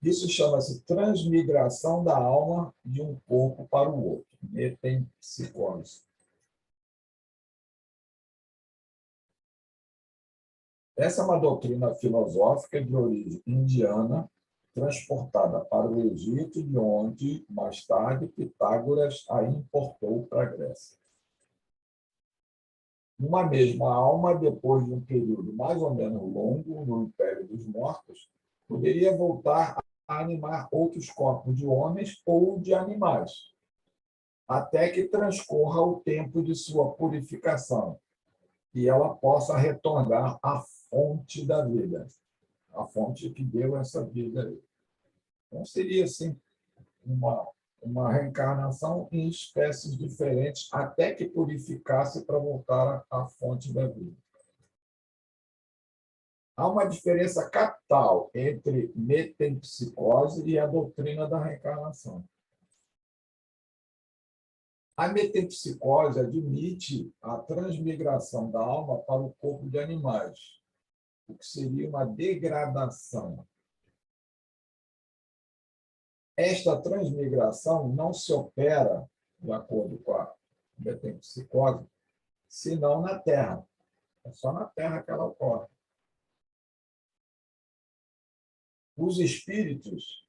Isso chama-se transmigração da alma de um corpo para o outro, metempsicose. Essa é uma doutrina filosófica de origem indiana, transportada para o Egito, de onde, mais tarde, Pitágoras a importou para a Grécia. Uma mesma alma, depois de um período mais ou menos longo no Império dos Mortos, poderia voltar a animar outros corpos de homens ou de animais, até que transcorra o tempo de sua purificação e ela possa retornar à fonte da vida, a fonte que deu essa vida. Então, seria, assim, uma reencarnação em espécies diferentes, até que purificasse para voltar à fonte da vida. Há uma diferença capital entre metempsicose e a doutrina da reencarnação. A metempsicose admite a transmigração da alma para o corpo de animais, o que seria uma degradação. Esta transmigração não se opera, de acordo com a metempsicose, senão na Terra. É só na Terra que ela ocorre. Os espíritos,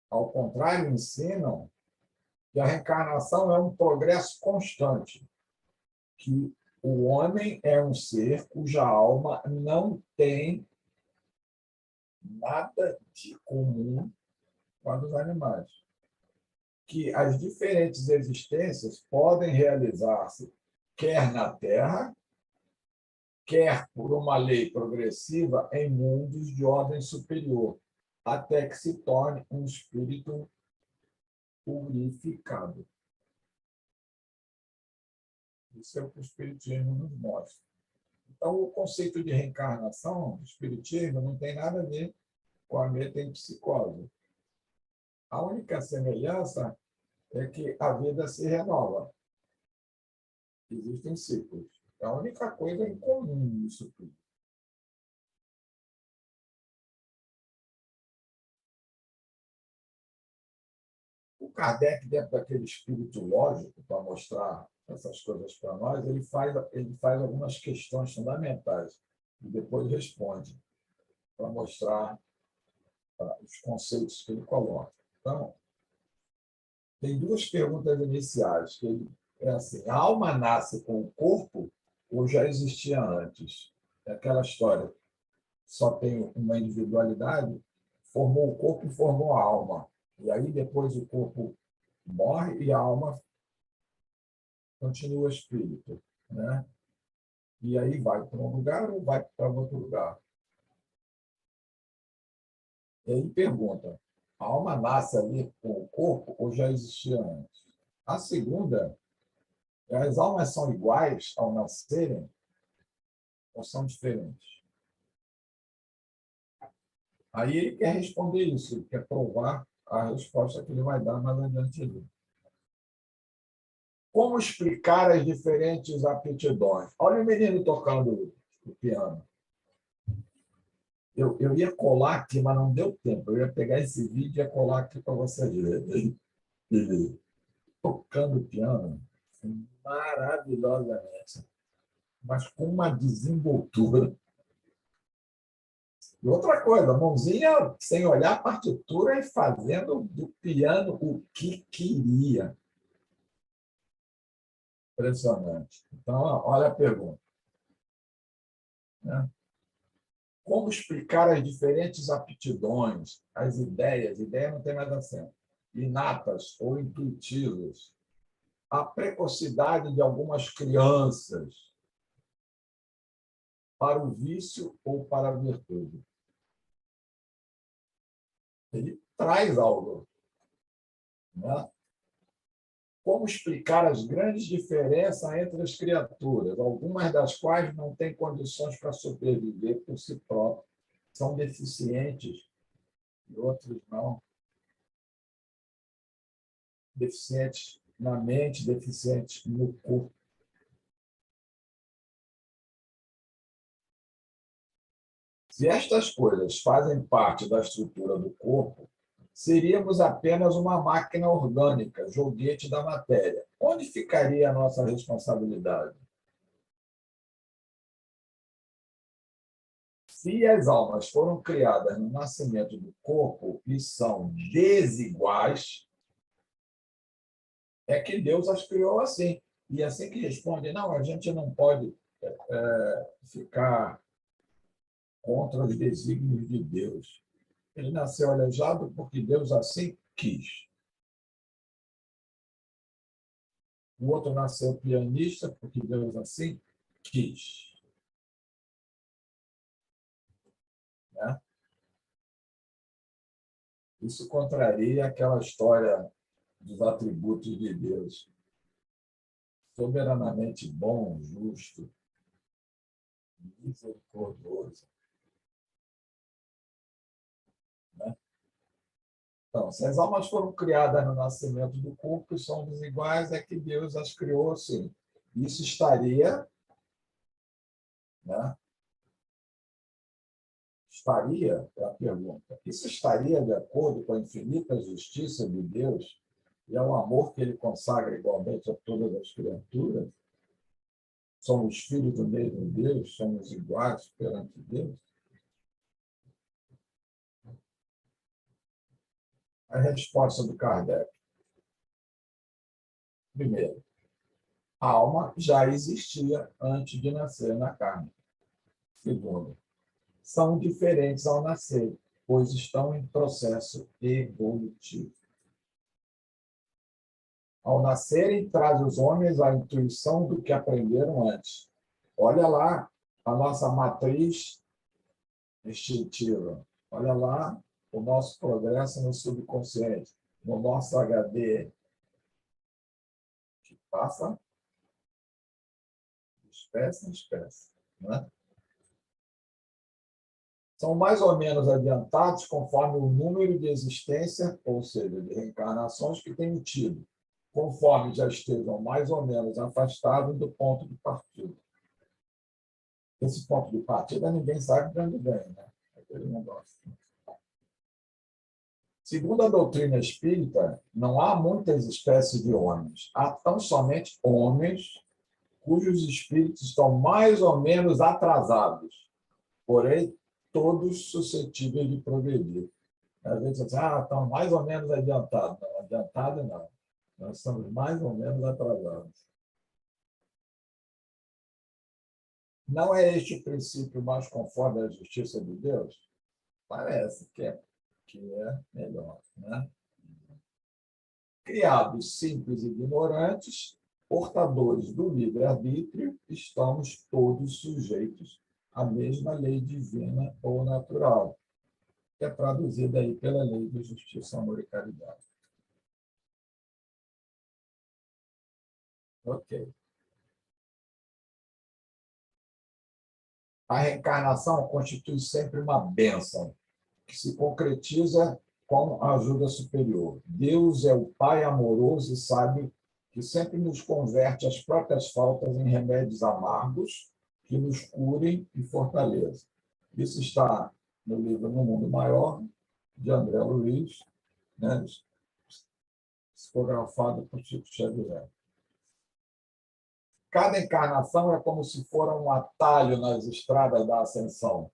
ao contrário, ensinam que a reencarnação é um progresso constante, que o homem é um ser cuja alma não tem nada de comum com a dos animais, que as diferentes existências podem realizar-se quer na Terra, quer por uma lei progressiva em mundos de ordem superior, até que se torne um espírito purificado. Isso é o que o Espiritismo nos mostra. Então, o conceito de reencarnação do Espiritismo não tem nada a ver com a metempsicose. A única semelhança é que a vida se renova. Existem ciclos. É a única coisa em comum nisso tudo. O Kardec, dentro daquele espírito lógico, para mostrar essas coisas para nós, ele faz algumas questões fundamentais e depois responde para mostrar os conceitos que ele coloca. Então, tem duas perguntas iniciais. Que ele, é assim, a alma nasce com o corpo ou já existia antes? É aquela história, só tem uma individualidade, formou o corpo e formou a alma. E aí depois o corpo morre e a alma continua espírito, né? E aí vai para um lugar ou vai para outro lugar. E aí pergunta, a alma nasce ali com o corpo ou já existia antes? A segunda, as almas são iguais ao nascerem ou são diferentes? Aí ele quer responder isso, ele quer provar a resposta que ele vai dar mais adiante ali. Como explicar as diferentes aptidões? Olha o menino tocando o piano. Eu ia colar aqui, mas não deu tempo. Eu ia pegar esse vídeo e ia colar aqui para você ver. Ele tocando piano maravilhosamente, mas com uma desenvoltura. E outra coisa, a mãozinha sem olhar a partitura e fazendo do piano o que queria. Impressionante. Então, olha a pergunta, né? Como explicar as diferentes aptidões, as ideias, ideia não tem nada a ver, inatas ou intuitivas, a precocidade de algumas crianças para o vício ou para a virtude? Ele traz algo, né? Como explicar as grandes diferenças entre as criaturas, algumas das quais não têm condições para sobreviver por si próprias, são deficientes, e outros não. Deficientes na mente, deficientes no corpo. Se estas coisas fazem parte da estrutura do corpo, seríamos apenas uma máquina orgânica, joguete da matéria. Onde ficaria a nossa responsabilidade? Se as almas foram criadas no nascimento do corpo e são desiguais, é que Deus as criou assim. E assim que responde, não, a gente não pode ficar contra os desígnios de Deus. Ele nasceu aleijado porque Deus assim quis. O outro nasceu pianista porque Deus assim quis. Né? Isso contraria aquela história dos atributos de Deus. Soberanamente bom, justo, misericordioso. Né? Então, se as almas foram criadas no nascimento do corpo e são desiguais, é que Deus as criou assim. Isso estaria, né? Estaria, é a pergunta, isso estaria de acordo com a infinita justiça de Deus e ao amor que ele consagra igualmente a todas as criaturas? Somos filhos do mesmo Deus, somos iguais perante Deus? A resposta do Kardec. Primeiro, a alma já existia antes de nascer na carne. Segundo, são diferentes ao nascer, pois estão em processo evolutivo. Ao nascerem, traz os homens a intuição do que aprenderam antes. Olha lá a nossa matriz instintiva. Olha lá o nosso progresso no subconsciente, no nosso HD, que passa de espécie em espécie. Né? são mais ou menos adiantados conforme o número de existência, ou seja, de reencarnações que tenham tido, conforme já estejam mais ou menos afastados do ponto de partida. Esse ponto de partida ninguém sabe de onde vem, né? Aquele negócio. Segundo a doutrina espírita, não há muitas espécies de homens. Há tão somente homens cujos espíritos estão mais ou menos atrasados, porém, todos suscetíveis de progredir. Às vezes, assim, estão mais ou menos adiantados. Não, adiantado não. Nós estamos mais ou menos atrasados. Não é este o princípio mais conforme à justiça de Deus? Parece que é melhor, né? Criados simples e ignorantes, portadores do livre-arbítrio, estamos todos sujeitos à mesma lei divina ou natural, que é traduzida aí pela lei de justiça, amor e caridade. Ok. A reencarnação constitui sempre uma bênção, que se concretiza com a ajuda superior. Deus é o Pai amoroso e sábio que sempre nos converte as próprias faltas em remédios amargos que nos curem e fortaleçam. Isso está no livro No Mundo Maior, de André Luiz, né, psicografado por Chico Xavier. Cada encarnação é como se fora um atalho nas estradas da ascensão.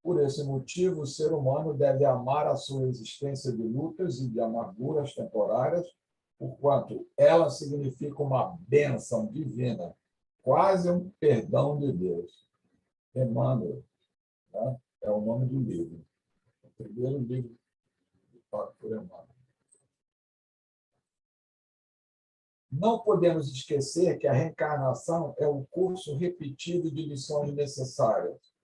Por esse motivo, o ser humano deve amar a sua existência de lutas e de amarguras temporárias, porquanto ela significa uma bênção divina, quase um perdão de Deus. Emmanuel, né? É o nome do livro. O primeiro livro por Emmanuel. Não podemos esquecer que a reencarnação é o curso repetido de lições necessárias.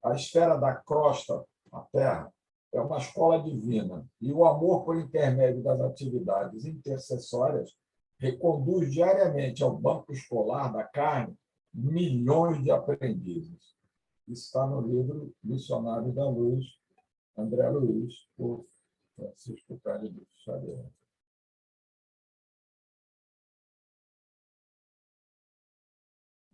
A esfera da crosta, a Terra, é uma escola divina, e o amor por intermédio das atividades intercessórias reconduz diariamente ao banco escolar da carne milhões de aprendizes. Isso está no livro Missionário da Luz, André Luiz, por Francisco Cândido Xavier.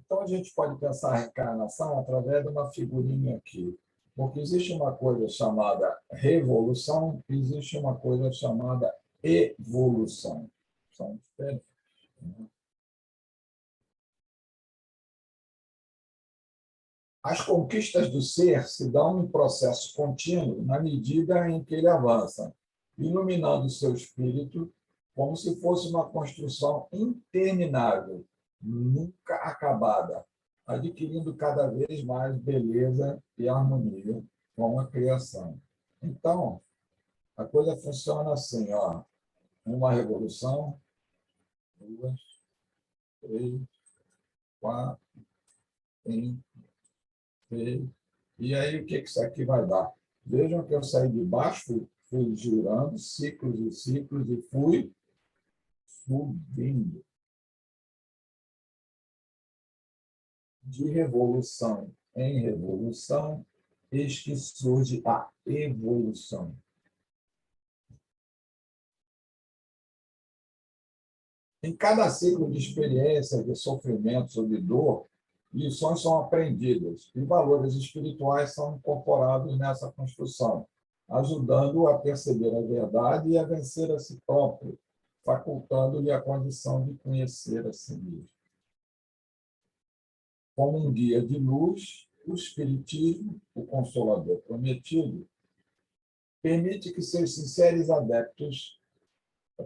Então, a gente pode pensar a reencarnação através de uma figurinha aqui, porque existe uma coisa chamada revolução, existe uma coisa chamada evolução. São diferentes, né? As conquistas do ser se dão em processo contínuo na medida em que ele avança, iluminando seu espírito como se fosse uma construção interminável, nunca acabada, adquirindo cada vez mais beleza e harmonia com a criação. Então, a coisa funciona assim, ó, uma revolução, duas, três, quatro, cinco, seis, e aí o que isso aqui vai dar? Vejam que eu saí de baixo, fui girando ciclos e ciclos e fui subindo. De revolução em revolução, eis que surge a evolução. Em cada ciclo de experiência, de sofrimentos ou de dor, lições são aprendidas e valores espirituais são incorporados nessa construção, ajudando-o a perceber a verdade e a vencer a si próprio, facultando-lhe a condição de conhecer a si mesmo. Como um guia de luz, o Espiritismo, o Consolador prometido, permite que seus sinceros adeptos,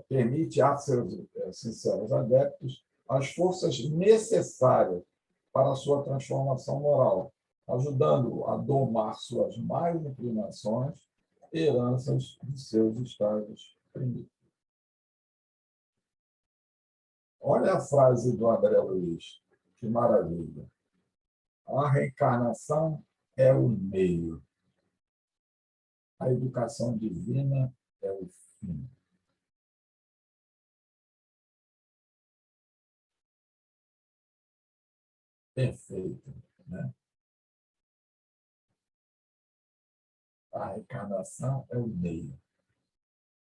permite a seus sinceros adeptos as forças necessárias para a sua transformação moral, ajudando-o a domar suas más inclinações, heranças de seus estágios primitivos. Olha a frase do André Luiz, que maravilha. A reencarnação é o meio. A educação divina é o fim. Perfeito, né? A reencarnação é o meio.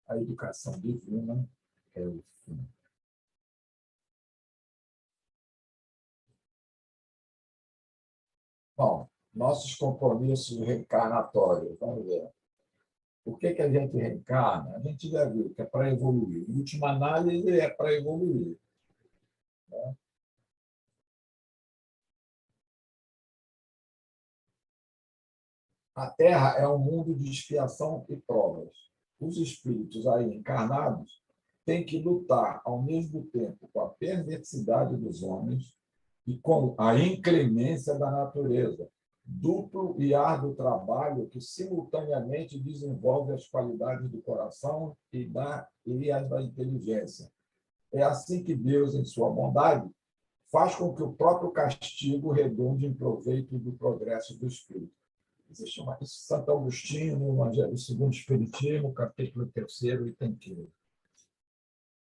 A educação divina é o fim. Bom, nossos compromissos reencarnatórios, vamos ver. Por que a gente reencarna? A gente já viu que é para evoluir. Em última análise, é para evoluir. Né? A Terra é um mundo de expiação e provas. Os espíritos aí encarnados têm que lutar ao mesmo tempo com a perversidade dos homens e com a inclemência da natureza. Duplo e árduo trabalho que simultaneamente desenvolve as qualidades do coração e as da inteligência. É assim que Deus, em sua bondade, faz com que o próprio castigo redunde em proveito do progresso do espírito. Existe uma Santo Agostinho, no Evangelho segundo o Espiritismo, capítulo 3º, item 15.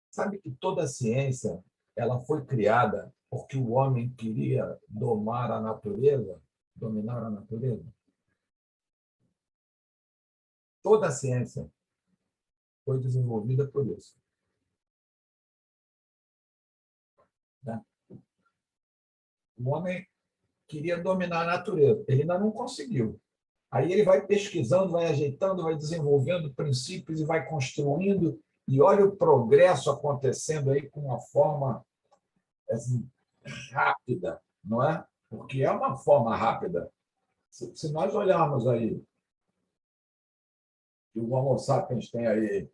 Sabe que toda a ciência ela foi criada porque o homem queria domar a natureza, dominar a natureza? Toda a ciência foi desenvolvida por isso. Né? O homem queria dominar a natureza, ele ainda não conseguiu. Aí ele vai pesquisando, vai ajeitando, vai desenvolvendo princípios e vai construindo, e olha o progresso acontecendo aí com uma forma assim, rápida, não é? Porque é uma forma rápida. Se nós olharmos aí, que o Homo sapiens tem aí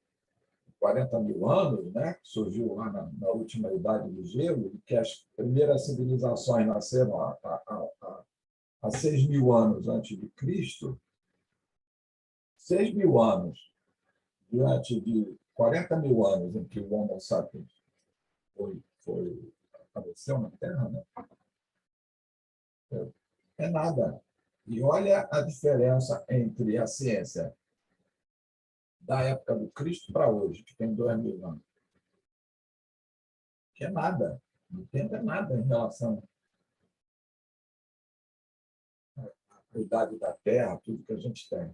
40 mil anos, né? Que surgiu lá na última idade do gelo, e que as primeiras civilizações nasceram há 6 mil anos antes de Cristo, 6 mil anos diante de 40 mil anos em que o Homo sapiens apareceu na Terra, né? É nada. E olha a diferença entre a ciência da época do Cristo para hoje, que tem 2 mil anos. Que é nada. Não tem nada em relação à idade da Terra, tudo que a gente tem.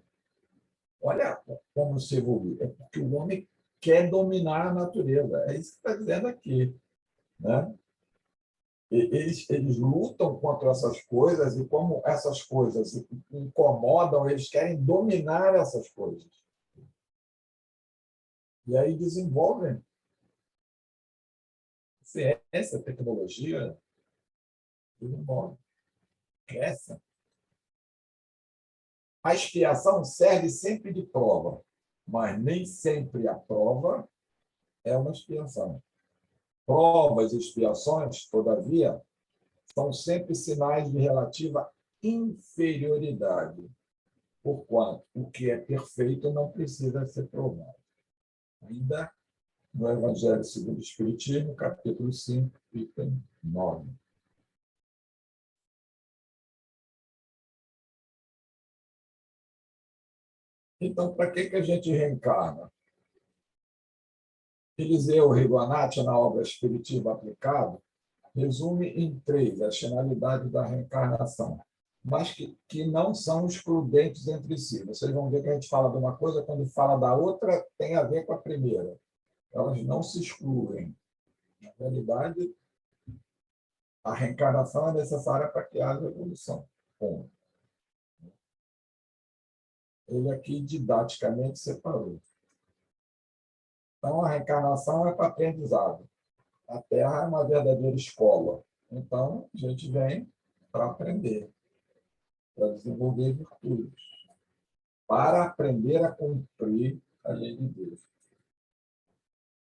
Olha como se evolui. É porque o homem quer dominar a natureza. É isso que está dizendo aqui. Né? Eles lutam contra essas coisas e como essas coisas incomodam, eles querem dominar essas coisas. E aí desenvolvem ciência, tecnologia, desenvolvem, crescem. A expiação serve sempre de prova, mas nem sempre a prova é uma expiação. Provas e expiações, todavia, são sempre sinais de relativa inferioridade, porquanto o que é perfeito não precisa ser provado. Ainda no Evangelho segundo o Espiritismo, capítulo 5, item 9. Então, para que a gente reencarna? Eliseu Reguanati, na obra Espiritismo Aplicado, resume em 3 as finalidades da reencarnação, mas que não são excludentes entre si. Vocês vão ver que a gente fala de uma coisa, quando fala da outra, tem a ver com a primeira. Elas não se excluem. Na realidade, a reencarnação é necessária para que haja evolução. Ponto. Ele aqui didaticamente separou. Então, a reencarnação é para aprendizado. A Terra é uma verdadeira escola. Então, a gente vem para aprender, para desenvolver virtudes, para aprender a cumprir a lei de Deus.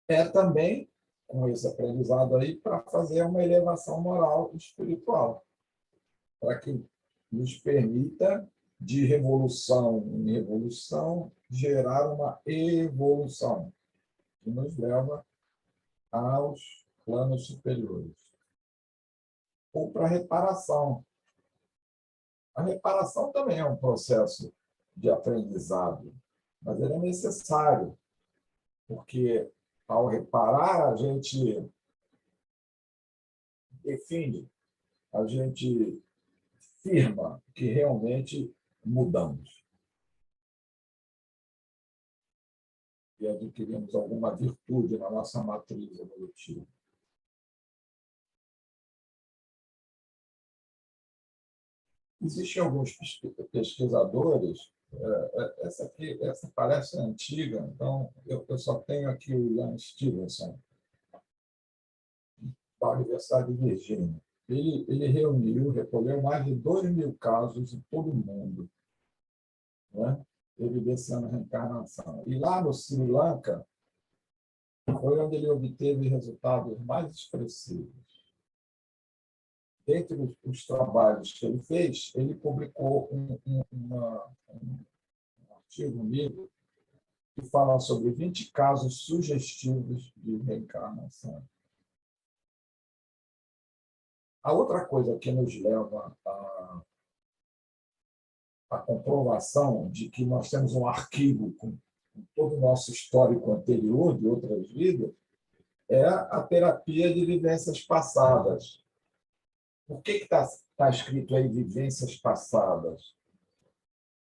É também, com esse aprendizado aí, para fazer uma elevação moral e espiritual, para que nos permita, de revolução em revolução, gerar uma evolução, que nos leva aos planos superiores. Ou para reparação. A reparação também é um processo de aprendizado, mas ele é necessário, porque ao reparar, a gente define, a gente firma que realmente mudamos. e adquirimos alguma virtude na nossa matriz evolutiva. Existem alguns pesquisadores, essa parece antiga, então eu só tenho aqui o Ian Stevenson, da Universidade de Virgínia. Ele recolheu mais de 2.000 casos em todo o mundo, né, evidenciando a reencarnação. E lá no Sri Lanka, foi onde ele obteve resultados mais expressivos. Dentre os trabalhos que ele fez, ele publicou um artigo, um livro, que fala sobre 20 casos sugestivos de reencarnação. A outra coisa que nos leva à comprovação de que nós temos um arquivo com todo o nosso histórico anterior, de outras vidas, é a terapia de vivências passadas. Por que está escrito aí vivências passadas?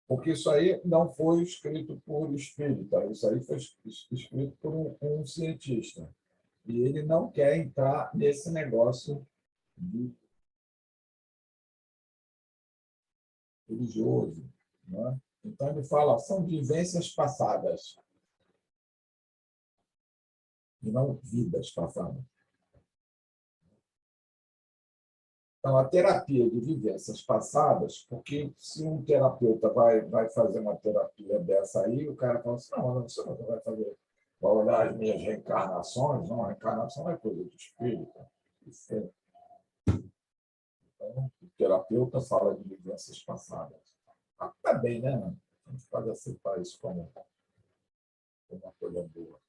Porque isso aí não foi escrito por espírita, isso aí foi escrito por um cientista. E ele não quer entrar nesse negócio de religioso, né? Então, ele fala, são vivências passadas, e não vidas passadas. Então, a terapia de vivências passadas, porque se um terapeuta vai fazer uma terapia dessa aí, o cara fala assim, não, você não vai fazer, vai olhar as minhas reencarnações, não, a reencarnação é coisa de espírito. Então, o terapeuta fala de vivências passadas. Está bem, né? A gente pode aceitar isso como uma coisa boa.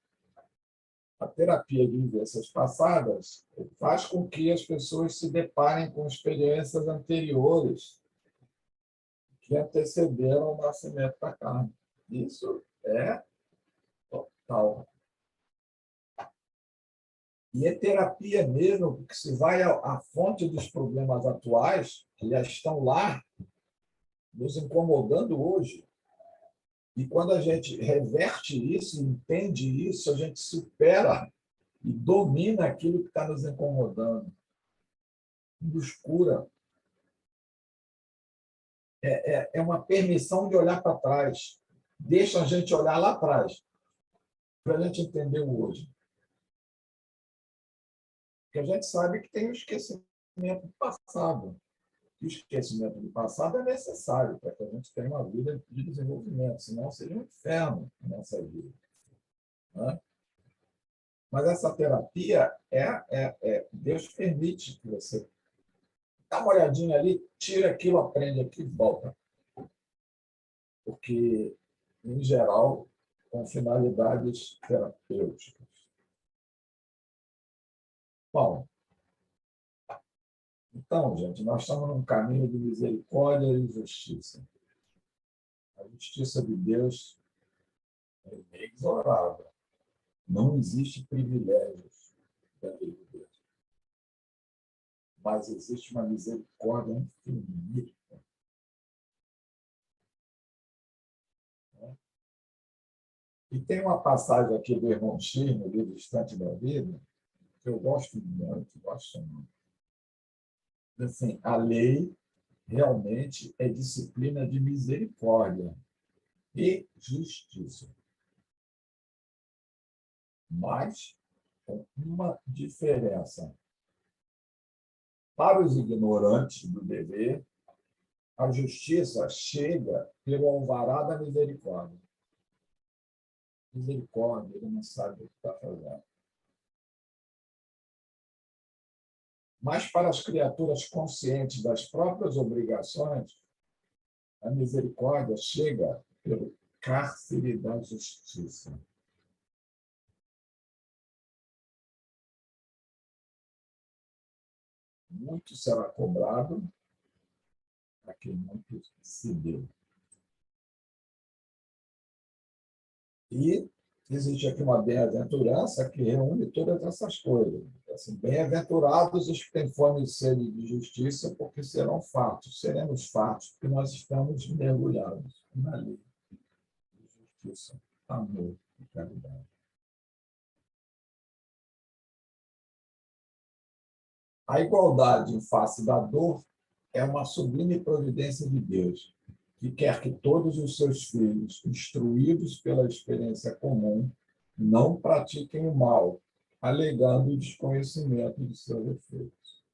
A terapia de vivências passadas faz com que as pessoas se deparem com experiências anteriores que antecederam o nascimento da carne. Isso é total. E é terapia mesmo, porque se vai à fonte dos problemas atuais, que já estão lá, nos incomodando hoje. E quando a gente reverte isso, entende isso, a gente supera e domina aquilo que está nos incomodando. Nos cura. É uma permissão de olhar para trás. Deixa a gente olhar lá atrás, para a gente entender o hoje. Porque a gente sabe que tem o esquecimento do passado. O esquecimento do passado é necessário para que a gente tenha uma vida de desenvolvimento, senão seria um inferno nessa vida. Né? Mas essa terapia, Deus permite que você dá uma olhadinha ali, tira aquilo, aprende aqui e volta. Porque, em geral, com finalidades terapêuticas. Bom, então, gente, nós estamos num caminho de misericórdia e justiça. A justiça de Deus é inexorável. Não existe privilégios da lei de Deus. Mas existe uma misericórdia infinita. E tem uma passagem aqui do irmão X, no livro Instante da Vida, que eu gosto muito, gosto muito. Assim, a lei realmente é disciplina de misericórdia e justiça. Mas com uma diferença. Para os ignorantes do dever, a justiça chega pelo alvará da misericórdia. Misericórdia, ele não sabe o que está fazendo. Mas para as criaturas conscientes das próprias obrigações, a misericórdia chega pelo cárcere da justiça. Muito será cobrado a quem muito se deu. E existe aqui uma bem-aventurança que reúne todas essas coisas. Assim, bem-aventurados os que têm fome e sede de justiça, porque serão fartos. Seremos fartos, porque nós estamos mergulhados na lei de justiça, amor A igualdade em face da dor é uma sublime providência de Deus, que quer que todos os seus filhos, instruídos pela experiência comum, não pratiquem o mal, alegando o desconhecimento de seus efeitos.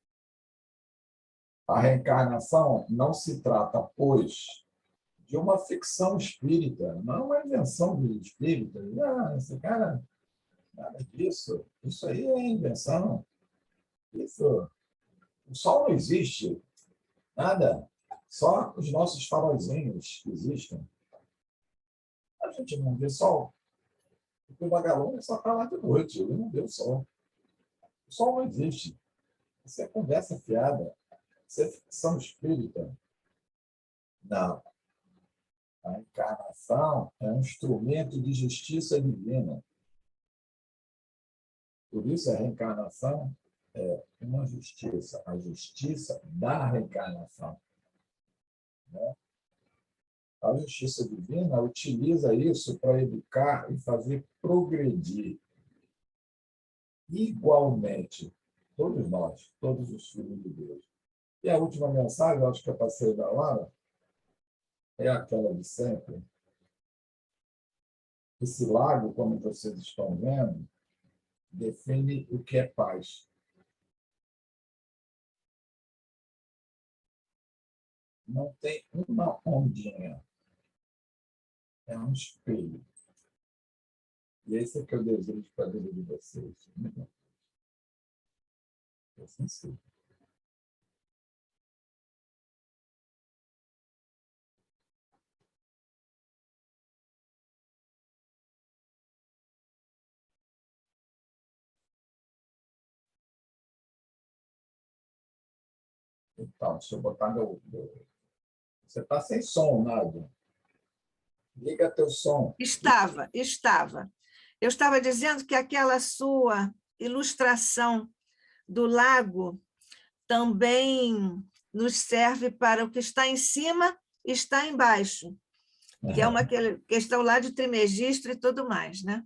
A reencarnação não se trata, pois, de uma ficção espírita, não é uma invenção dos espíritas. Esse cara, nada disso, isso aí é invenção. Isso, o sol não existe, nada. Só os nossos faróizinhos existem. A gente não vê sol. Porque o vagalume só está lá de noite, ele não vê o sol. O sol não existe. Isso é conversa fiada. Isso é ficção espírita. Não. A encarnação é um instrumento de justiça divina. Por isso, a reencarnação é uma justiça, a justiça da reencarnação. Né? A justiça divina utiliza isso para educar e fazer progredir igualmente todos nós, todos os filhos de Deus. E a última mensagem, acho que eu passei da hora, é aquela de sempre. Esse lago, como vocês estão vendo, define o que é paz. Não tem uma ondinha, é um espelho. E esse é que eu desejo para a vida de vocês. É sincero. Então, deixa eu botar meu... Você está sem som, Nádia. Liga teu som. Estava. Eu estava dizendo que aquela sua ilustração do lago também nos serve para o que está em cima e está embaixo, que é uma questão lá de trimegistro e tudo mais, né?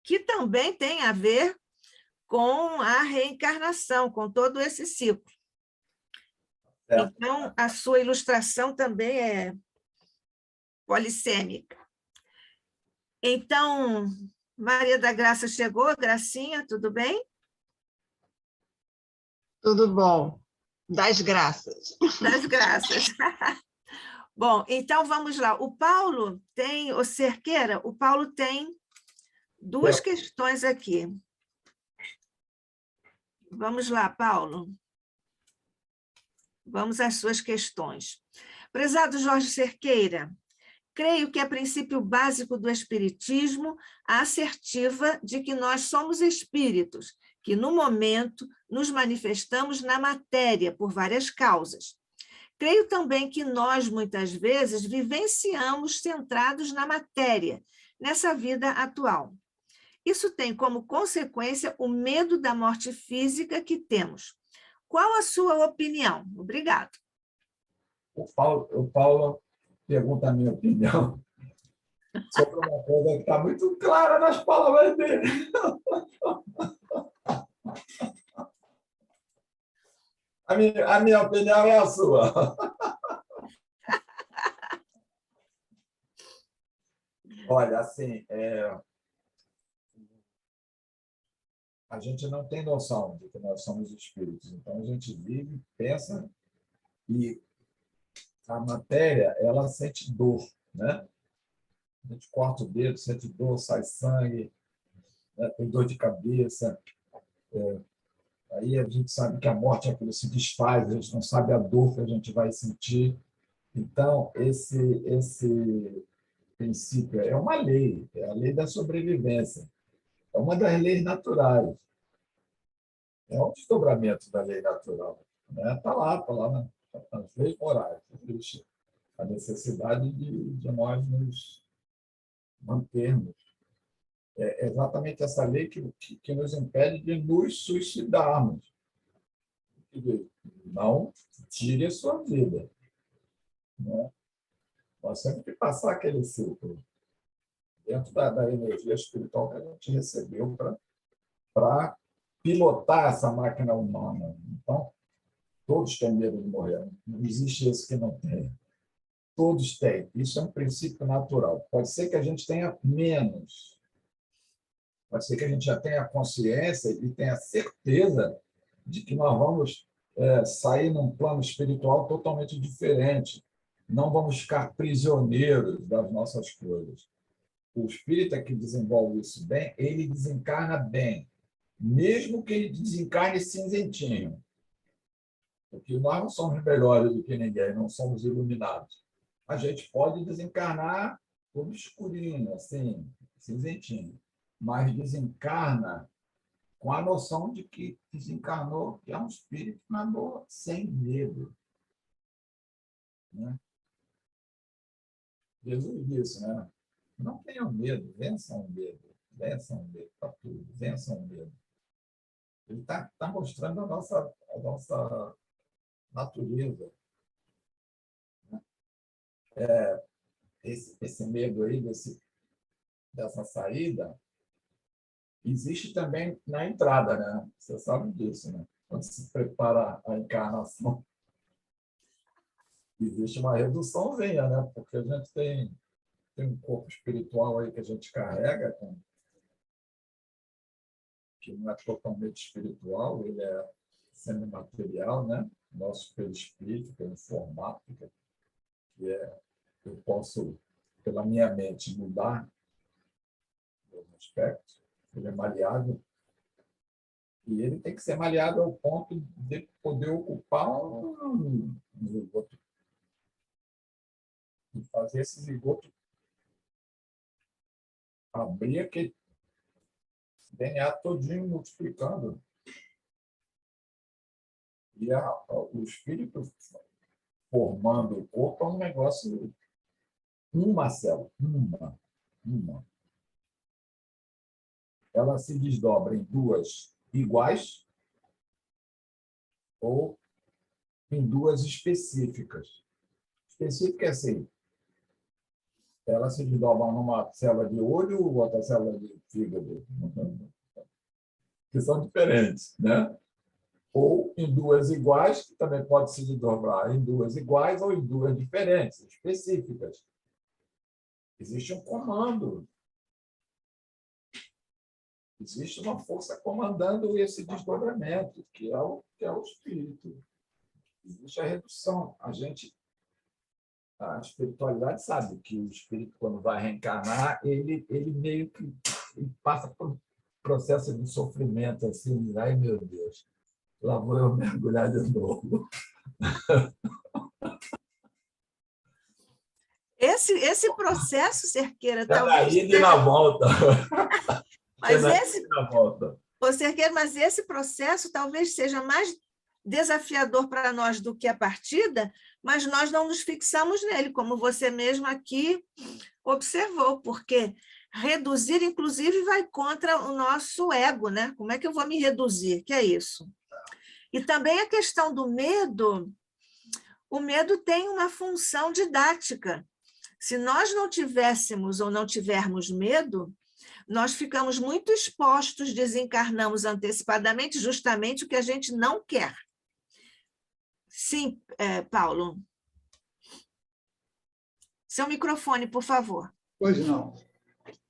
Que também tem a ver com a reencarnação, com todo esse ciclo. Então, a sua ilustração também é polissêmica. Então, Maria da Graça chegou, Gracinha, tudo bem? Tudo bom, das graças. Das graças. Bom, então vamos lá. O Paulo tem, o Cerqueira, o Paulo tem duas questões aqui. Vamos lá, Paulo. Vamos às suas questões. Prezado Jorge Cerqueira, creio que é princípio básico do Espiritismo a assertiva de que nós somos espíritos, que no momento nos manifestamos na matéria por várias causas. Creio também que nós, muitas vezes, vivenciamos centrados na matéria, nessa vida atual. Isso tem como consequência o medo da morte física que temos. Qual a sua opinião? Obrigado. O Paulo pergunta a minha opinião sobre uma coisa que está muito clara nas palavras dele. A minha opinião é a sua. Olha, assim, a gente não tem noção de que nós somos espíritos. Então, a gente vive, pensa e a matéria, ela sente dor, né? A gente corta o dedo, sente dor, sai sangue, né? Tem dor de cabeça. Aí a gente sabe que a morte é aquilo que se desfaz, a gente não sabe a dor que a gente vai sentir. Então, esse princípio é uma lei, é a lei da sobrevivência. É uma das leis naturais. É um desdobramento da lei natural. Está lá nas leis morais. Existe a necessidade de nós nos mantermos. É exatamente essa lei que nos impede de nos suicidarmos. Não tire a sua vida. Né? Nós temos que passar aquele ciclo dentro da energia espiritual que a gente recebeu para pilotar essa máquina humana. Então, todos têm medo de morrer. Não existe esse que não tem. Todos têm. Isso é um princípio natural. Pode ser que a gente tenha menos. Pode ser que a gente já tenha consciência e tenha certeza de que nós vamos sair num plano espiritual totalmente diferente. Não vamos ficar prisioneiros das nossas coisas. O espírita que desenvolve isso bem, ele desencarna bem, mesmo que ele desencarne cinzentinho. Porque nós não somos melhores do que ninguém, não somos iluminados. A gente pode desencarnar todo escurinho, assim, cinzentinho, mas desencarna com a noção de que desencarnou, que é um espírito na boa, sem medo. Né? Jesus disse, né? Não tenham medo, vençam o medo, para tudo, vençam o medo. Ele está mostrando a nossa natureza. Né? Esse medo aí, dessa saída, existe também na entrada, né? Você sabe disso, né? Quando se prepara a encarnação, existe uma reduçãozinha, né? Porque a gente tem um corpo espiritual aí que a gente carrega, que não é totalmente espiritual, ele é semimaterial, né? Nosso perispírito, que é um formato, que eu posso, pela minha mente, mudar os aspectos. Ele é maleável. E ele tem que ser maleado ao ponto de poder ocupar um zigoto. E fazer esse zigoto abrir aquele DNA todinho multiplicando. E o espírito formando o corpo é um negócio, uma célula, uma. Ela se desdobra em duas iguais ou em duas específicas. Específica é assim, ela se desdobra numa célula de olho ou outra célula de fígado, que são diferentes, né? Ou em duas iguais, que também pode se desdobrar em duas iguais ou em duas diferentes, específicas. Existe um comando. Existe uma força comandando esse desdobramento, que é o espírito. Existe a redução. A espiritualidade sabe que o espírito, quando vai reencarnar, ele meio que passa por um processo de sofrimento, assim, ai meu Deus, lá vou eu mergulhar de novo. Esse processo, Cerqueira, talvez ida na volta. Mas Cerqueira, mas esse processo talvez seja mais desafiador para nós do que a partida, mas nós não nos fixamos nele, como você mesmo aqui observou, porque reduzir, inclusive, vai contra o nosso ego, né? Como é que eu vou me reduzir? Que é isso? E também a questão do medo, o medo tem uma função didática. Se nós não tivéssemos ou não tivermos medo, nós ficamos muito expostos, desencarnamos antecipadamente, justamente o que a gente não quer. Sim, Paulo. Seu microfone, por favor. Pois não.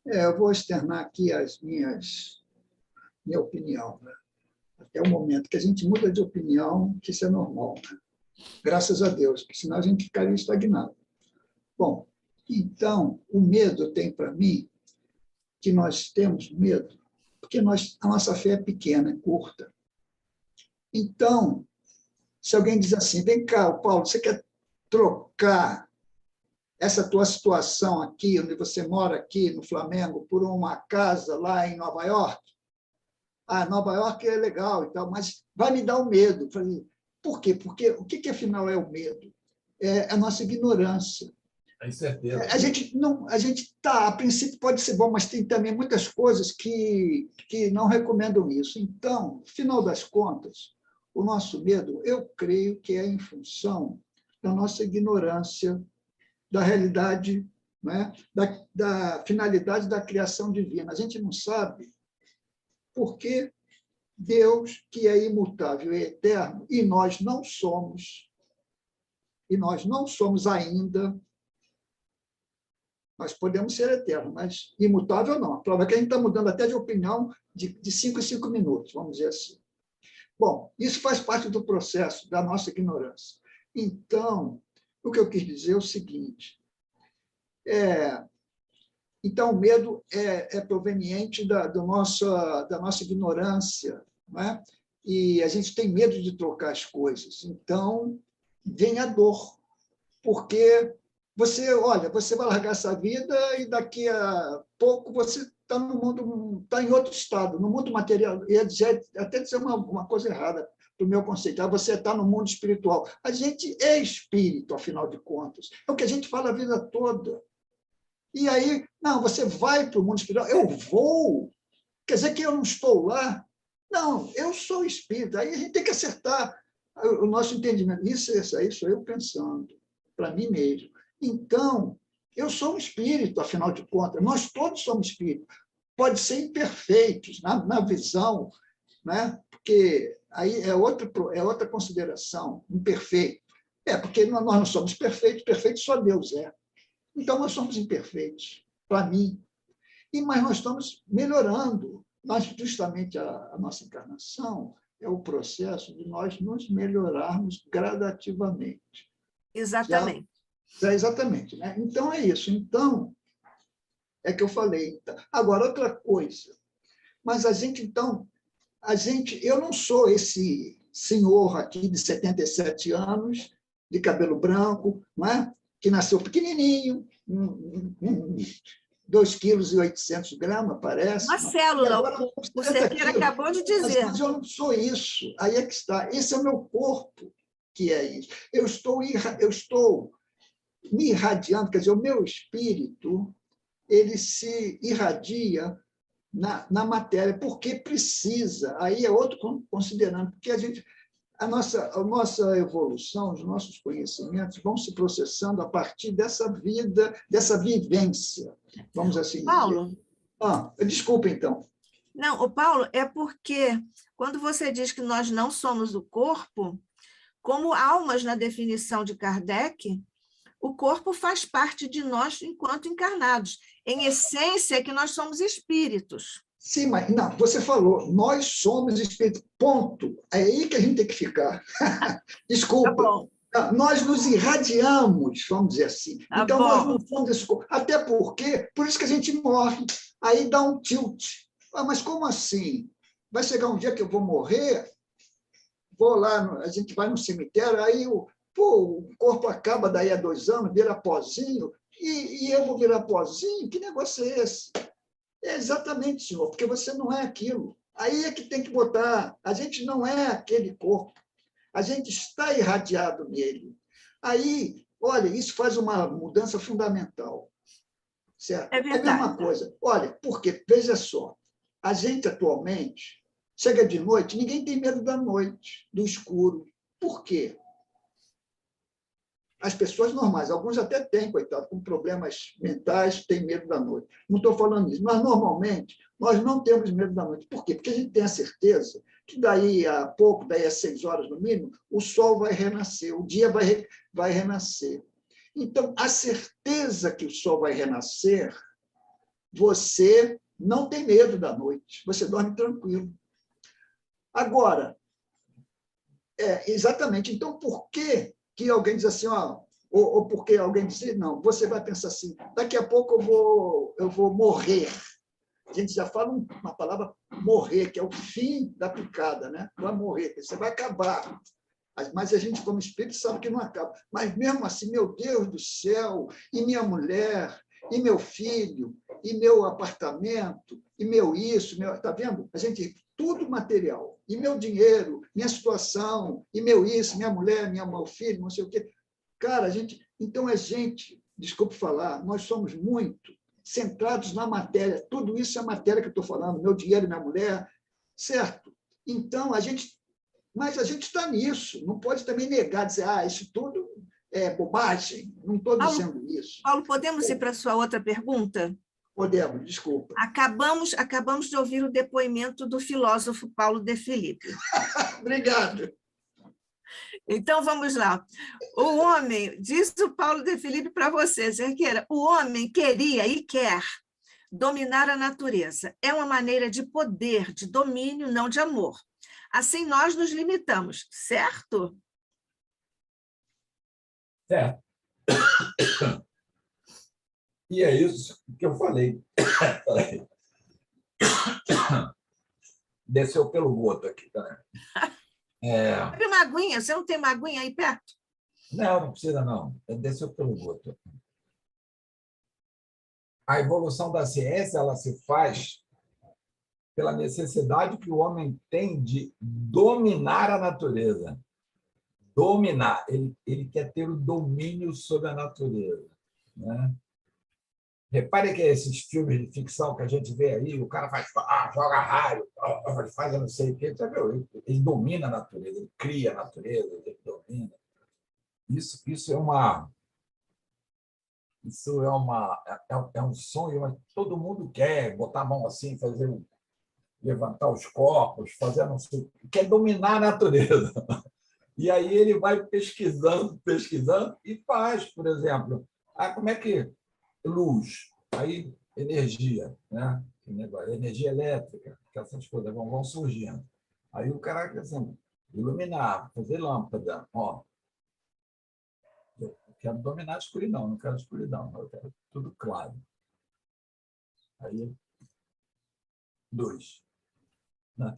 Eu vou externar aqui minha opinião. Né? Até o momento que a gente muda de opinião, que isso é normal. Né? Graças a Deus, porque senão a gente ficaria estagnado. Bom, então, o medo tem para mim que nós temos medo, porque a nossa fé é pequena, é curta. Então, se alguém diz assim, vem cá, Paulo, você quer trocar essa tua situação aqui, onde você mora aqui no Flamengo, por uma casa lá em Nova York? Nova York é legal e tal, mas vai me dar um medo. Falei, por quê? Porque o que afinal é o medo? É a nossa ignorância. Com certeza. A gente a princípio pode ser bom, mas tem também muitas coisas que não recomendam isso. Então, no final das contas, o nosso medo, eu creio que é em função da nossa ignorância da realidade, né, da finalidade da criação divina. A gente não sabe por que Deus, que é imutável e eterno, e nós não somos ainda. Nós podemos ser eternos, mas imutável não. A prova é que a gente está mudando até de opinião de 5 em 5 minutos, vamos dizer assim. Bom, isso faz parte do processo da nossa ignorância. Então, o que eu quis dizer é o seguinte, então, o medo é proveniente da nossa ignorância, não é? E a gente tem medo de trocar as coisas. Então, vem a dor, porque você vai largar essa vida e daqui a pouco você está no mundo, está em outro estado, no mundo material. E até dizer uma coisa errada do meu conceito, você está no mundo espiritual. A gente é espírito, afinal de contas. É o que a gente fala a vida toda. E aí, não, você vai para o mundo espiritual. Eu vou. Quer dizer que eu não estou lá? Não, eu sou espírito. Aí a gente tem que acertar o nosso entendimento. Isso aí sou eu pensando, para mim mesmo. Então, eu sou um espírito, afinal de contas. Nós todos somos espíritos. Pode ser imperfeitos na visão, né? Porque aí é outra consideração, imperfeito. Porque nós não somos perfeitos, perfeito só Deus é. Então, nós somos imperfeitos, para mim. Mas nós estamos melhorando. Justamente, a nossa encarnação é o processo de nós nos melhorarmos gradativamente. Exatamente. Exatamente. Né? Então, é isso. Então, é que eu falei. Agora, outra coisa. Mas eu não sou esse senhor aqui de 77 anos, de cabelo branco, não é? Que nasceu pequenininho, 2,8 kg, parece. Uma célula, agora, o Cerqueira acabou de dizer. Mas eu não sou isso. Aí é que está. Esse é o meu corpo que é isso. Eu estou me irradiando, quer dizer, o meu espírito, ele se irradia na matéria, porque precisa. Aí é outro considerando, porque a nossa evolução, os nossos conhecimentos vão se processando a partir dessa vida, dessa vivência, vamos assim dizer. Paulo? Desculpa, então. Não, o Paulo, é porque quando você diz que nós não somos o corpo, como almas na definição de Kardec, o corpo faz parte de nós enquanto encarnados. Em essência, é que nós somos espíritos. Sim, mas não, você falou, nós somos espíritos, ponto. É aí que a gente tem que ficar. Desculpa. Tá, nós nos irradiamos, vamos dizer assim. Tá então, bom. nós não somos esse corpo. Até porque, por isso que a gente morre. Aí dá um tilt. Mas como assim? Vai chegar um dia que eu vou morrer? Vou lá, a gente vai no cemitério, aí o corpo acaba daí a 2 anos, vira pozinho, e eu vou virar pozinho? Que negócio é esse? É exatamente, senhor, porque você não é aquilo. Aí é que tem que botar. A gente não é aquele corpo. A gente está irradiado nele. Aí, olha, isso faz uma mudança fundamental. Certo? É verdade. É a mesma coisa. Olha, porque, veja só, a gente atualmente chega de noite, ninguém tem medo da noite, do escuro. Por quê? As pessoas normais, alguns até têm, coitado, com problemas mentais, têm medo da noite. Não estou falando isso, mas normalmente nós não temos medo da noite. Por quê? Porque a gente tem a certeza que daí a pouco, daí a 6 horas no mínimo, o sol vai renascer, o dia vai renascer. Então, a certeza que o sol vai renascer, você não tem medo da noite, você dorme tranquilo. Agora, exatamente, então por que alguém diz assim, ou porque alguém diz, não, você vai pensar assim, daqui a pouco eu vou morrer. A gente já fala uma palavra morrer, que é o fim da picada, né? Vai morrer, você vai acabar. Mas a gente, como espírito, sabe que não acaba. Mas mesmo assim, meu Deus do céu, e minha mulher, e meu filho, e meu apartamento, e meu isso, está vendo? A gente, tudo material. E meu dinheiro, minha situação, e meu isso, minha mulher, meu filho, não sei o quê. Cara, então a gente, desculpe falar, nós somos muito centrados na matéria. Tudo isso é matéria que eu estou falando, meu dinheiro, minha mulher, certo? Então, mas a gente está nisso, não pode também negar, dizer, isso tudo é bobagem. Não estou dizendo isso. Paulo, podemos ir para a sua outra pergunta? Podemos, desculpa. Acabamos de ouvir o depoimento do filósofo Paulo de Filipe. Obrigado. Então, vamos lá. O homem, diz o Paulo de Filipe para você, Cerqueira, o homem queria e quer dominar a natureza. É uma maneira de poder, de domínio, não de amor. Assim, nós nos limitamos, certo? Certo. E é isso que eu falei. Desceu pelo goto aqui. Tá? Tem uma aguinha, você não tem uma aguinha aí perto? Não precisa, não. Desceu pelo goto. A evolução da ciência ela se faz pela necessidade que o homem tem de dominar a natureza. Dominar. Ele quer ter o domínio sobre a natureza. Né? Repare que esses filmes de ficção que a gente vê aí, o cara faz, joga raio, faz eu não sei o quê. Ele domina a natureza, ele cria a natureza, ele domina. Isso é um sonho, mas todo mundo quer botar a mão assim, levantar os corpos, fazer não sei, quer dominar a natureza. E aí ele vai pesquisando e faz, por exemplo, como é que luz, aí energia, né? Energia elétrica, que essas coisas vão surgindo. Aí o cara quer assim, iluminar, fazer lâmpada, ó. Eu quero dominar a escuridão, não quero escuridão, eu quero tudo claro. Aí, luz. Né?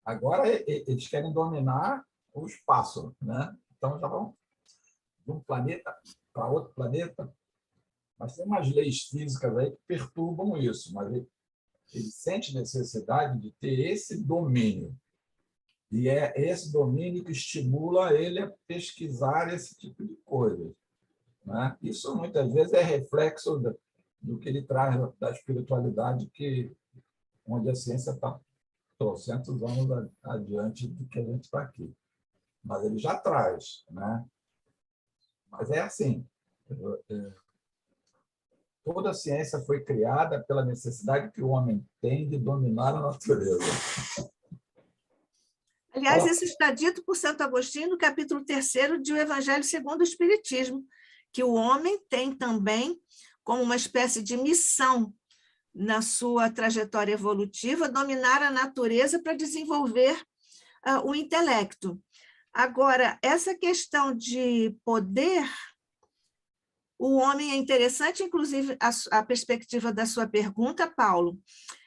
Agora, eles querem dominar o espaço, né? Então, já vão de um planeta para outro planeta. Mas tem umas leis físicas aí que perturbam isso, mas ele sente necessidade de ter esse domínio. E é esse domínio que estimula ele a pesquisar esse tipo de coisa. Né? Isso, muitas vezes, é reflexo do que ele traz da espiritualidade, onde a ciência está 300 anos adiante do que a gente está aqui. Mas ele já traz. Né? Mas é assim, toda a ciência foi criada pela necessidade que o homem tem de dominar a natureza. Aliás, isso está dito por Santo Agostinho no capítulo 3º de O Evangelho segundo o Espiritismo, que o homem tem também como uma espécie de missão na sua trajetória evolutiva, dominar a natureza para desenvolver o intelecto. Agora, essa questão de poder, o homem é interessante, inclusive a perspectiva da sua pergunta, Paulo,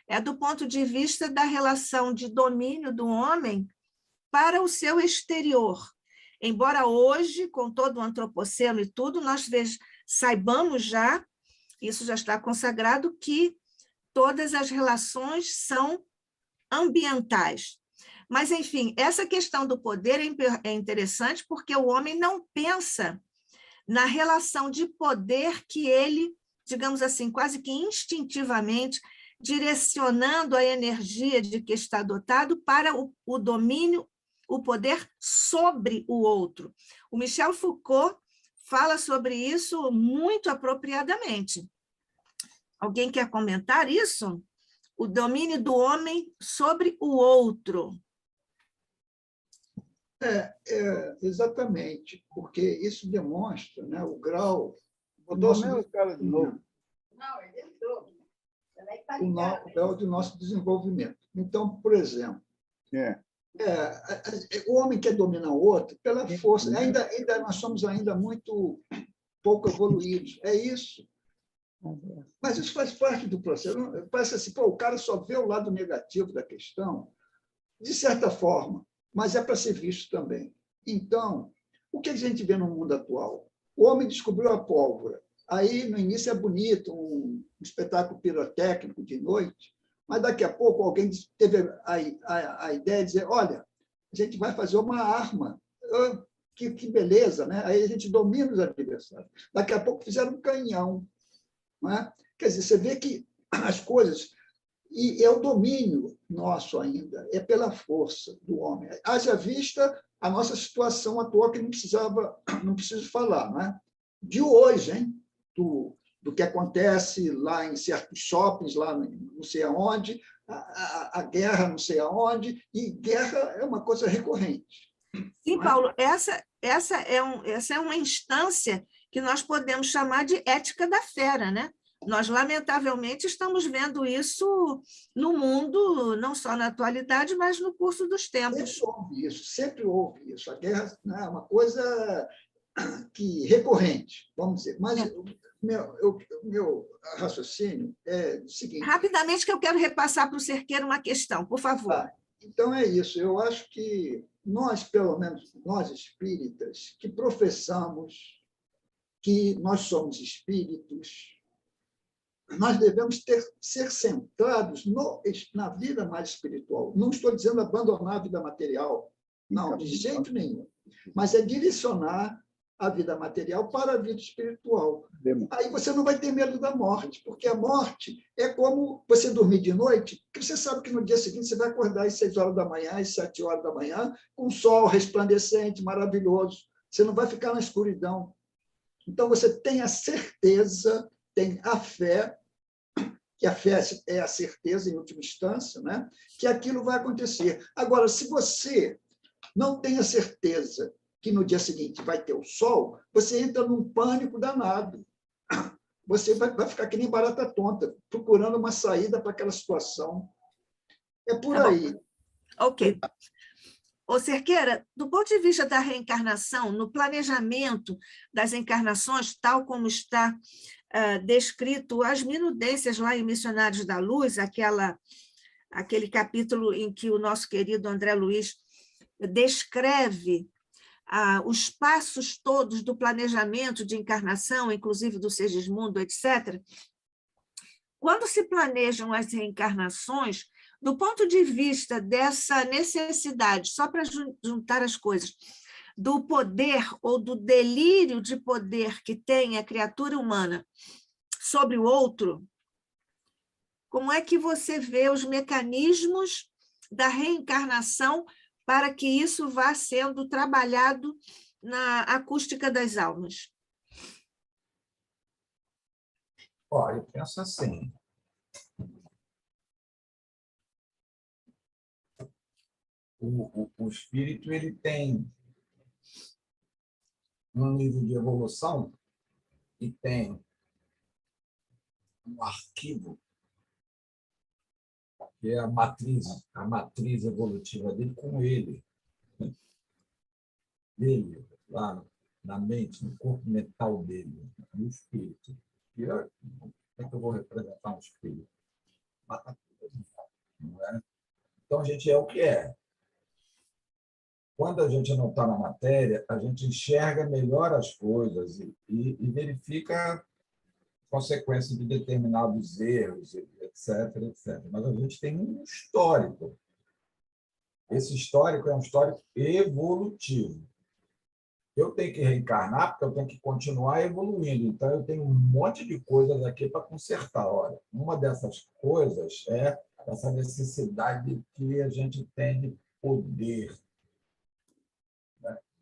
é do ponto de vista da relação de domínio do homem para o seu exterior. Embora hoje, com todo o antropoceno e tudo, nós saibamos já, isso já está consagrado, que todas as relações são ambientais. Mas, enfim, essa questão do poder é interessante porque o homem não pensa na relação de poder que ele, digamos assim, quase que instintivamente, direcionando a energia de que está dotado para o domínio, o poder sobre o outro. O Michel Foucault fala sobre isso muito apropriadamente. Alguém quer comentar isso? O domínio do homem sobre o outro. Exatamente, porque isso demonstra, né, o grau... Botou mesmo o cara de novo. Não, ele entrou. O grau do nosso desenvolvimento. Então, por exemplo, o homem quer dominar o outro pela força. Nós somos ainda muito pouco evoluídos. É isso. Mas isso faz parte do processo. Parece assim, o cara só vê o lado negativo da questão, de certa forma, mas é para ser visto também. Então, o que a gente vê no mundo atual? O homem descobriu a pólvora. Aí, no início, é bonito, um espetáculo pirotécnico de noite, mas daqui a pouco alguém teve a ideia de dizer, olha, a gente vai fazer uma arma. Que beleza, né? Aí a gente domina os adversários. Daqui a pouco fizeram um canhão. Não é? Quer dizer, você vê que as coisas E é o domínio nosso ainda, é pela força do homem. Haja vista a nossa situação atual, que não preciso falar, não é? De hoje, hein? Do que acontece lá em certos shoppings, lá não sei aonde, a guerra não sei aonde, e guerra é uma coisa recorrente. Sim, Paulo, essa é uma instância que nós podemos chamar de ética da fera, né? Nós, lamentavelmente, estamos vendo isso no mundo, não só na atualidade, mas no curso dos tempos. Sempre houve isso. A guerra, né, é uma coisa recorrente, vamos dizer. Mas o meu raciocínio é o seguinte... Rapidamente, que eu quero repassar para o Cerqueira uma questão, por favor. Então, é isso. Eu acho que nós, pelo menos nós espíritas, que professamos que nós somos espíritos, nós devemos ser centrados na vida mais espiritual. Não estou dizendo abandonar a vida material, não, de jeito nenhum. Mas é direcionar a vida material para a vida espiritual. Aí você não vai ter medo da morte, porque a morte é como você dormir de noite, que você sabe que no dia seguinte você vai acordar às 6 horas da manhã, às 7 horas da manhã, com o sol resplandecente, maravilhoso. Você não vai ficar na escuridão. Então, você tem a certeza, tem a fé, que a fé é a certeza, em última instância, né? Que aquilo vai acontecer. Agora, se você não tem a certeza que no dia seguinte vai ter o sol, você entra num pânico danado. Você vai ficar que nem barata tonta, procurando uma saída para aquela situação. É por aí. Ok. Ô, Cerqueira, do ponto de vista da reencarnação, no planejamento das encarnações, tal como está descrito as minudências lá em Missionários da Luz, aquele capítulo em que o nosso querido André Luiz descreve os passos todos do planejamento de encarnação, inclusive do Segismundo, etc. Quando se planejam as reencarnações, do ponto de vista dessa necessidade, só para juntar as coisas, do poder ou do delírio de poder que tem a criatura humana sobre o outro, como é que você vê os mecanismos da reencarnação para que isso vá sendo trabalhado na acústica das almas? Eu penso assim. O espírito ele tem um nível de evolução e tem um arquivo, que é a matriz evolutiva dele com ele lá na mente, no corpo mental dele, no espírito. Como é que eu vou representar um espírito? Não é? Então, a gente é o que é. Quando a gente não está na matéria, a gente enxerga melhor as coisas e verifica consequências de determinados erros, etc, etc. Mas a gente tem um histórico. Esse histórico é um histórico evolutivo. Eu tenho que reencarnar porque eu tenho que continuar evoluindo. Então, eu tenho um monte de coisas aqui para consertar. Olha, uma dessas coisas é essa necessidade que a gente tem de poder.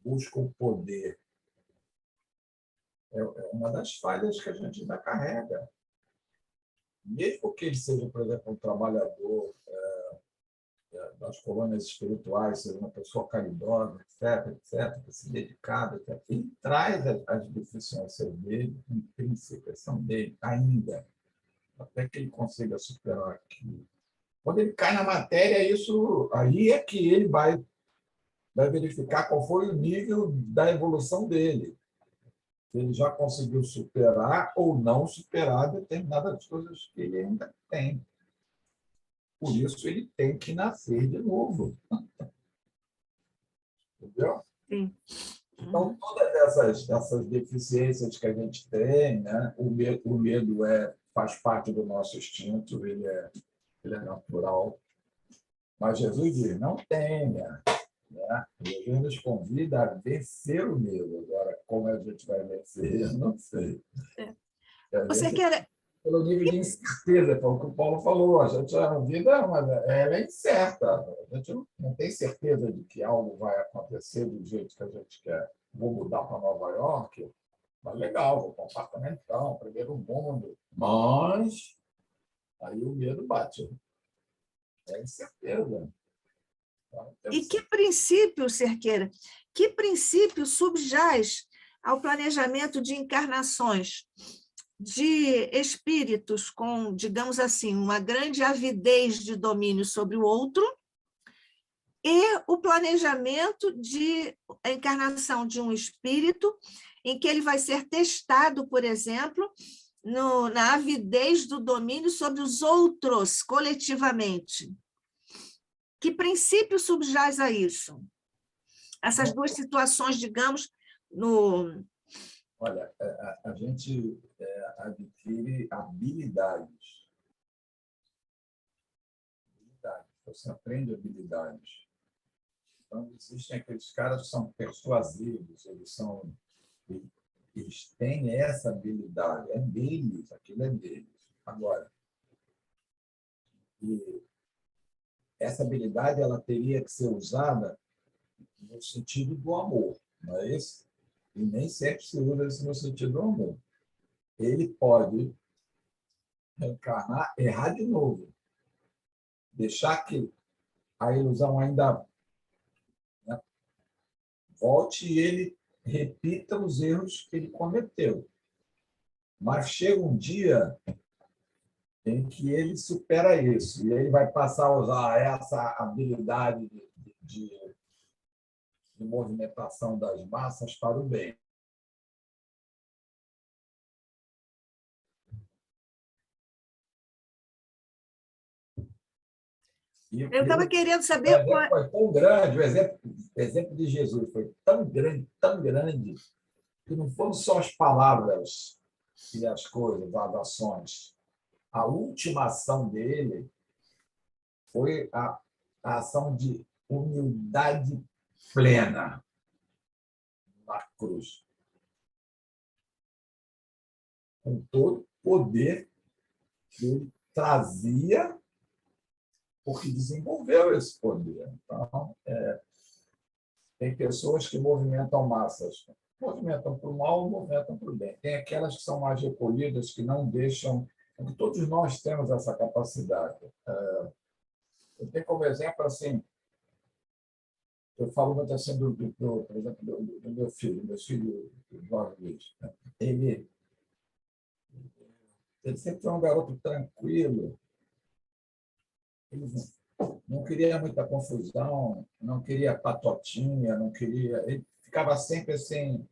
Busca o poder. É uma das falhas que a gente ainda carrega. Mesmo que ele seja, por exemplo, um trabalhador das colônias espirituais, seja uma pessoa caridosa, etc., etc., dedicada, etc., ele traz as deficiências dele, intrínsecas, são dele ainda, até que ele consiga superar aquilo. Quando ele cai na matéria, aí é que ele vai verificar qual foi o nível da evolução dele. Se ele já conseguiu superar ou não superar determinadas coisas que ele ainda tem. Por isso, ele tem que nascer de novo. Entendeu? Sim. Então, todas essas deficiências que a gente tem, né? O medo faz parte do nosso instinto, ele é natural. Mas Jesus diz, não tenha. Né? Jesus nos convida a vencer o medo. Agora, como a gente vai vencer, eu não sei. Você quer... pelo nível de incerteza, foi o que o Paulo falou. A gente, a vida ela é incerta. A gente não tem certeza de que algo vai acontecer do jeito que a gente quer. Vou mudar para Nova York, mas legal, vou para um apartamentão, primeiro mundo. Mas aí o medo bate. É incerteza. E que princípio, Cerqueira, que princípio subjaz ao planejamento de encarnações de espíritos com, digamos assim, uma grande avidez de domínio sobre o outro e o planejamento de a encarnação de um espírito em que ele vai ser testado, por exemplo, na avidez do domínio sobre os outros coletivamente? Que princípio subjaz a isso? Essas duas situações, digamos, no... Olha, a gente adquire habilidades. Você aprende habilidades. Então, existem aqueles caras que são persuasivos, eles têm essa habilidade, é deles, aquilo é deles. Agora, essa habilidade ela teria que ser usada no sentido do amor, não é isso? E nem sempre se usa isso no sentido do amor. Ele pode reencarnar, errar de novo, deixar que a ilusão ainda, né, volte e ele repita os erros que ele cometeu. Mas chega um dia em que ele supera isso, e ele vai passar a usar essa habilidade de movimentação das massas para o bem. Eu estava querendo saber... O exemplo foi tão grande, o exemplo de Jesus foi tão grande, que não foram só as palavras e as coisas, as ações. A última ação dele foi a ação de humildade plena na cruz. Com todo o poder que ele trazia, porque desenvolveu esse poder. Então, tem pessoas que movimentam massas. Movimentam para o mal, movimentam para o bem. Tem aquelas que são mais recolhidas, que não deixam... Porque todos nós temos essa capacidade. Eu tenho como exemplo, assim, eu falo muito assim, por exemplo, do meu filho, do Jorge Luiz. Ele sempre foi um garoto tranquilo. Ele não queria muita confusão, não queria patotinha, não queria... Ele ficava sempre assim,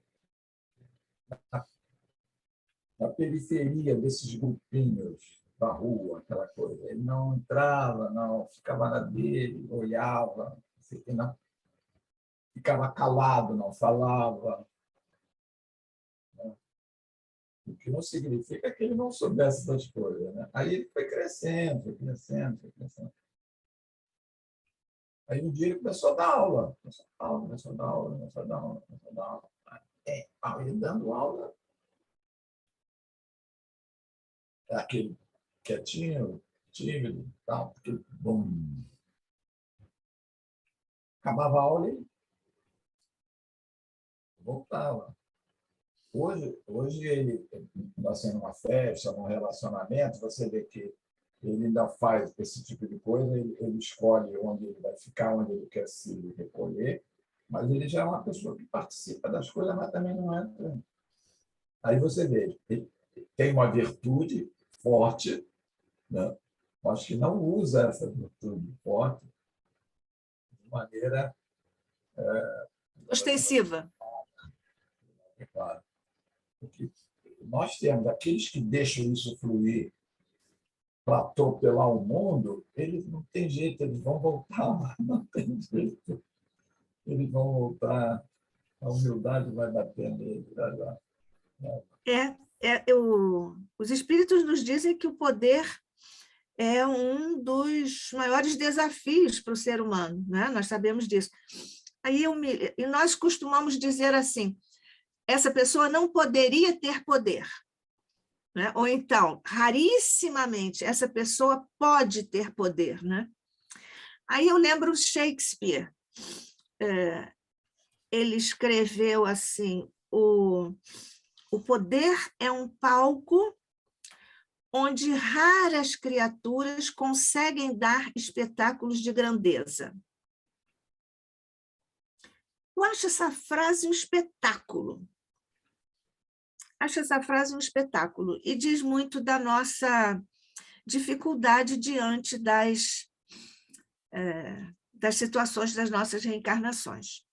na periferia desses grupinhos da rua, aquela coisa. Ele não entrava, não ficava na dele, olhava, não, ficava calado, não falava. O que não significa que ele não soubesse das coisas, né? Aí ele foi crescendo, foi crescendo, foi crescendo. Aí um dia ele começou a dar aula, começou a dar aula. Ele dando aula, aquele quietinho, tímido, tal, porque, bom, acabava a aula e voltava. Hoje ele, assim, numa festa, num relacionamento, você vê que ele ainda faz esse tipo de coisa, ele escolhe onde ele vai ficar, onde ele quer se recolher, mas ele já é uma pessoa que participa das coisas, mas também não entra. Aí você vê, ele tem uma virtude forte, né? Mas que não usa essa virtude forte de maneira ostensiva. Claro. Porque nós temos aqueles que deixam isso fluir para atropelar o mundo, eles não têm jeito, eles vão voltar, não tem jeito. Eles vão voltar, a humildade vai bater neles. Os espíritos nos dizem que o poder é um dos maiores desafios para o ser humano, né? Nós sabemos disso. E nós costumamos dizer assim, essa pessoa não poderia ter poder. né? Ou então, rarissimamente, essa pessoa pode ter poder, né? Aí eu lembro Shakespeare. Ele escreveu assim, o poder é um palco onde raras criaturas conseguem dar espetáculos de grandeza. Eu acho essa frase um espetáculo. Acho essa frase um espetáculo e diz muito da nossa dificuldade diante das situações das nossas reencarnações.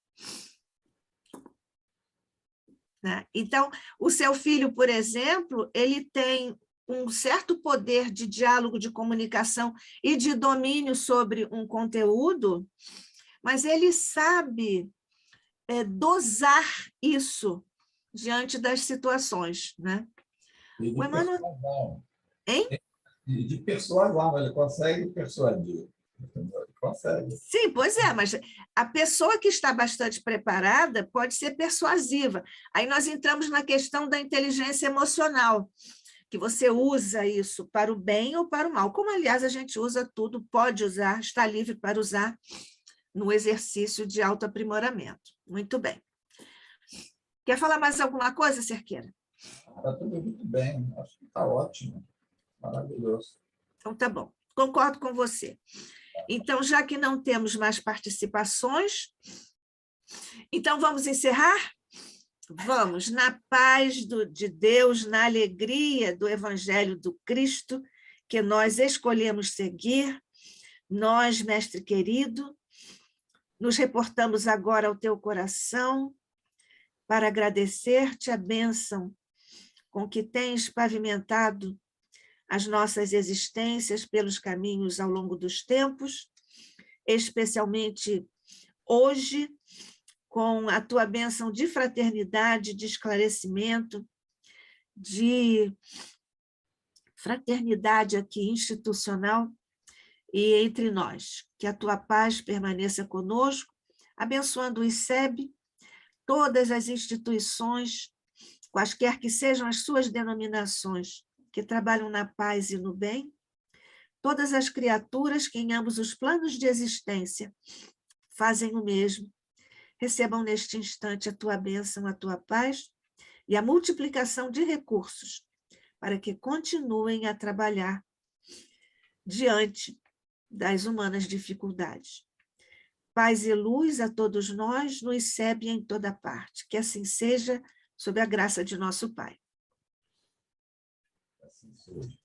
Né? Então, o seu filho, por exemplo, ele tem um certo poder de diálogo, de comunicação e de domínio sobre um conteúdo, mas ele sabe dosar isso diante das situações, né? E de O Emmanuel... persuasão. Hein? E de persuasão, ele consegue persuadir. Ele consegue. Sim, pois é, mas a pessoa que está bastante preparada pode ser persuasiva. Aí nós entramos na questão da inteligência emocional, que você usa isso para o bem ou para o mal. Como, aliás, a gente usa tudo, pode usar, está livre para usar no exercício de autoaprimoramento. Muito bem. Quer falar mais alguma coisa, Cerqueira? Está tudo muito bem, acho que está ótimo, maravilhoso. Então, tá bom, concordo com você. Então, já que não temos mais participações, então vamos encerrar? Vamos, na paz de Deus, na alegria do Evangelho do Cristo, que nós escolhemos seguir, nós, mestre querido, nos reportamos agora ao teu coração para agradecer-te a bênção com que tens pavimentado as nossas existências pelos caminhos ao longo dos tempos, especialmente hoje, com a tua bênção de fraternidade, de esclarecimento, de fraternidade aqui institucional e entre nós. Que a tua paz permaneça conosco, abençoando o ICEB, todas as instituições, quaisquer que sejam as suas denominações, que trabalham na paz e no bem, todas as criaturas que em ambos os planos de existência fazem o mesmo, recebam neste instante a tua bênção, a tua paz e a multiplicação de recursos para que continuem a trabalhar diante das humanas dificuldades. Paz e luz a todos nós, no ICEB e em toda parte. Que assim seja, sob a graça de nosso Pai. Assim seja.